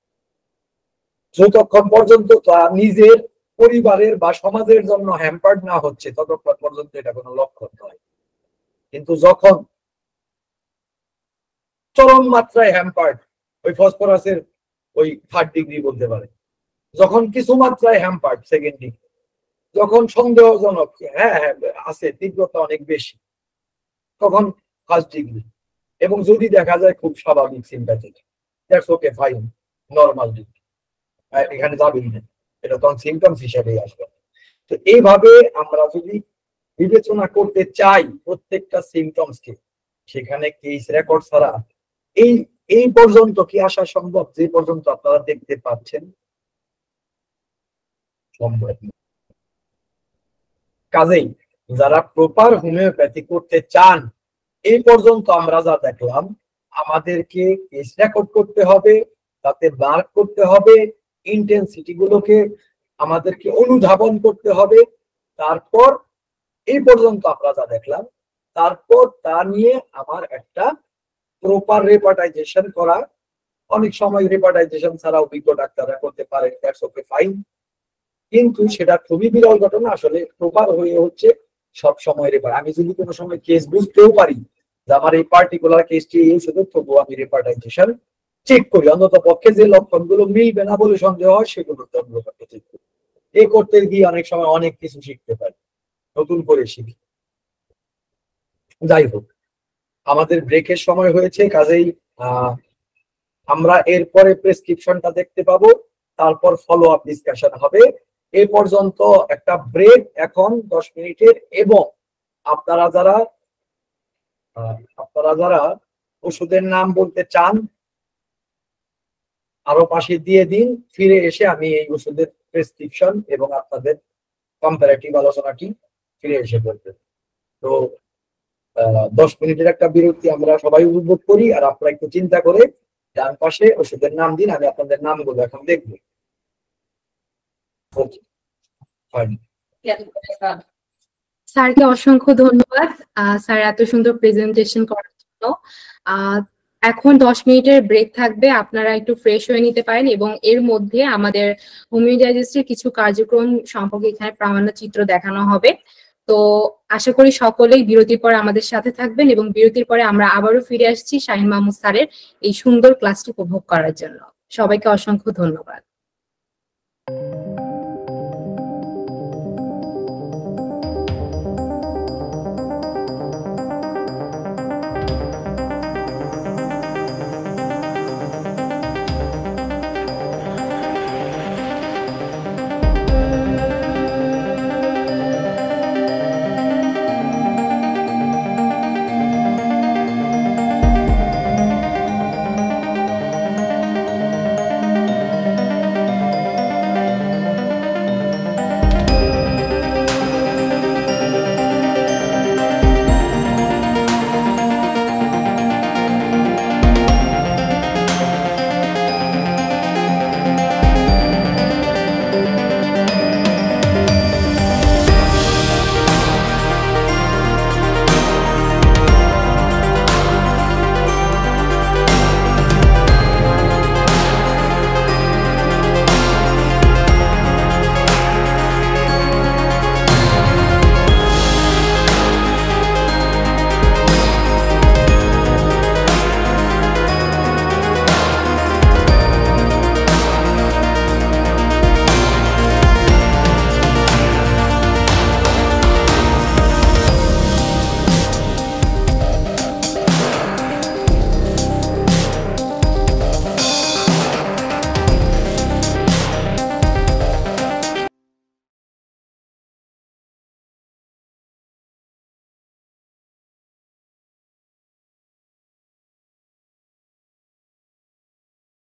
যতক্ষণ পর্যন্ত তা নিজের পরিবারের বা সমাজের জন্য হ্যাম্পার্ড না হচ্ছে, ততক্ষণ পর্যন্ত এটা কোনো লক্ষণ নয়। কিন্তু যখন চরম মাত্রায় হ্যাম্পার্ড, ওই ফসফরাসের ওই 3rd ডিগ্রি বলতে পারে, যখন কিছু মাত্রায় হ্যাম্পার্ড 2nd ডিগ্রি, যখন সন্দেহজনক হ্যাঁ আছে, তীব্রতা অনেক বেশি, তখন 1st ডিগ্রি, এবং যদি দেখা যায় খুব স্বাভাবিক sympathetic, that's okay, fine, normal degree, এখানে যাবেই না, এটা তখন সিমটমস হিসেবেই আসবে। তো এইভাবে আমরা যদি বিবেচনা করতে চাই প্রত্যেকটা সিমটমসকে, সেখানে কেস রেকর্ড ছাড়া এই পর্যন্ত কি আসা সম্ভব, যে পর্যন্ত আপনারা দেখতে পাচ্ছেন? সম্ভব। কাজেই যারা প্রপার হোমিওপ্যাথি করতে চান, এই পর্যন্ত আমরা যা দেখলাম, আমাদেরকে কেস রেকর্ড করতে হবে, তাতে মার্ক করতে হবে, ইন্টেন্সিটি গুলোকে আমাদেরকে অনুধাবন করতে হবে। তারপর এই পর্যন্ত আমরা যা দেখলাম, তারপর তা নিয়ে আমার একটা প্রপার রেপার্টাইজেশন করা। অনেক সময় রেপার্টাইজেশন ছাড়া অভিজ্ঞ ডাক্তাররা করতে পারে, দ্যাটস ওকে, ফাইন, কিন্তু সেটা খুবই বিরল ঘটনা। আসলে প্রপার হয়ে হচ্ছে সব সময় রেপার। আমি যদি কোনো সময় কেস বুঝতেও পারি যে আমার এই পার্টিকুলার কেসটি এই শুধু, তবুও আমি রেপার্টাইজেশন চেক করি, অন্তত পক্ষে যে লক্ষণগুলো মিলবে না বলে সন্দেহ হয় সেগুলো চেক করি। এই করতে গিয়ে অনেক সময় অনেক কিছু শিখতে পারি, নতুন করে শিখি। যাই হোক, আমাদের ব্রেকের সময় হয়েছে, কাজেই আমরা এরপরে প্রেসক্রিপশনটা দেখতে পাবো, তারপর ফলো আপ ডিসকাশন হবে। এ পর্যন্ত একটা ব্রেক এখন 10 মিনিটের, এবং আপনারা যারা ওষুধের নাম বলতে চান আরো পাশে দিয়ে দিন, ফিরে এসে আমি এই ওষুধের প্রেসক্রিপশন এবং আপনাদের কম্পারেটিভ আলোচনাটি ফিরে এসে বলতে। তো 10 মিনিটের একটা বিরতি আমরা সবাই উপভোগ করি, আর আপনারা একটু চিন্তা করে ডান পাশে ওষুধের নাম দিন, আমি আপনাদের নামগুলো এখন দেখবো। ওকে, স্যারকে অসংখ্য ধন্যবাদ স্যার এত সুন্দর প্রেজেন্টেশন করার জন্য। এখন 10 মিনিটের ব্রেক থাকবে, আপনারা একটু ফ্রেশ হয়ে নিতে পারেন, এবং এর মধ্যে আমাদের হোমিও ডাইজেস্টের কিছু কার্যক্রম সম্পর্কে এখানে প্রামাণ্য চিত্র দেখানো হবে। তো আশা করি সকলেই বিরতির পরে আমাদের সাথে থাকবেন, এবং বিরতির পরে আমরা আবারও ফিরে আসছি শাহিন মাহমুদ স্যারের এই সুন্দর ক্লাসটি উপভোগ করার জন্য। সবাইকে অসংখ্য ধন্যবাদ।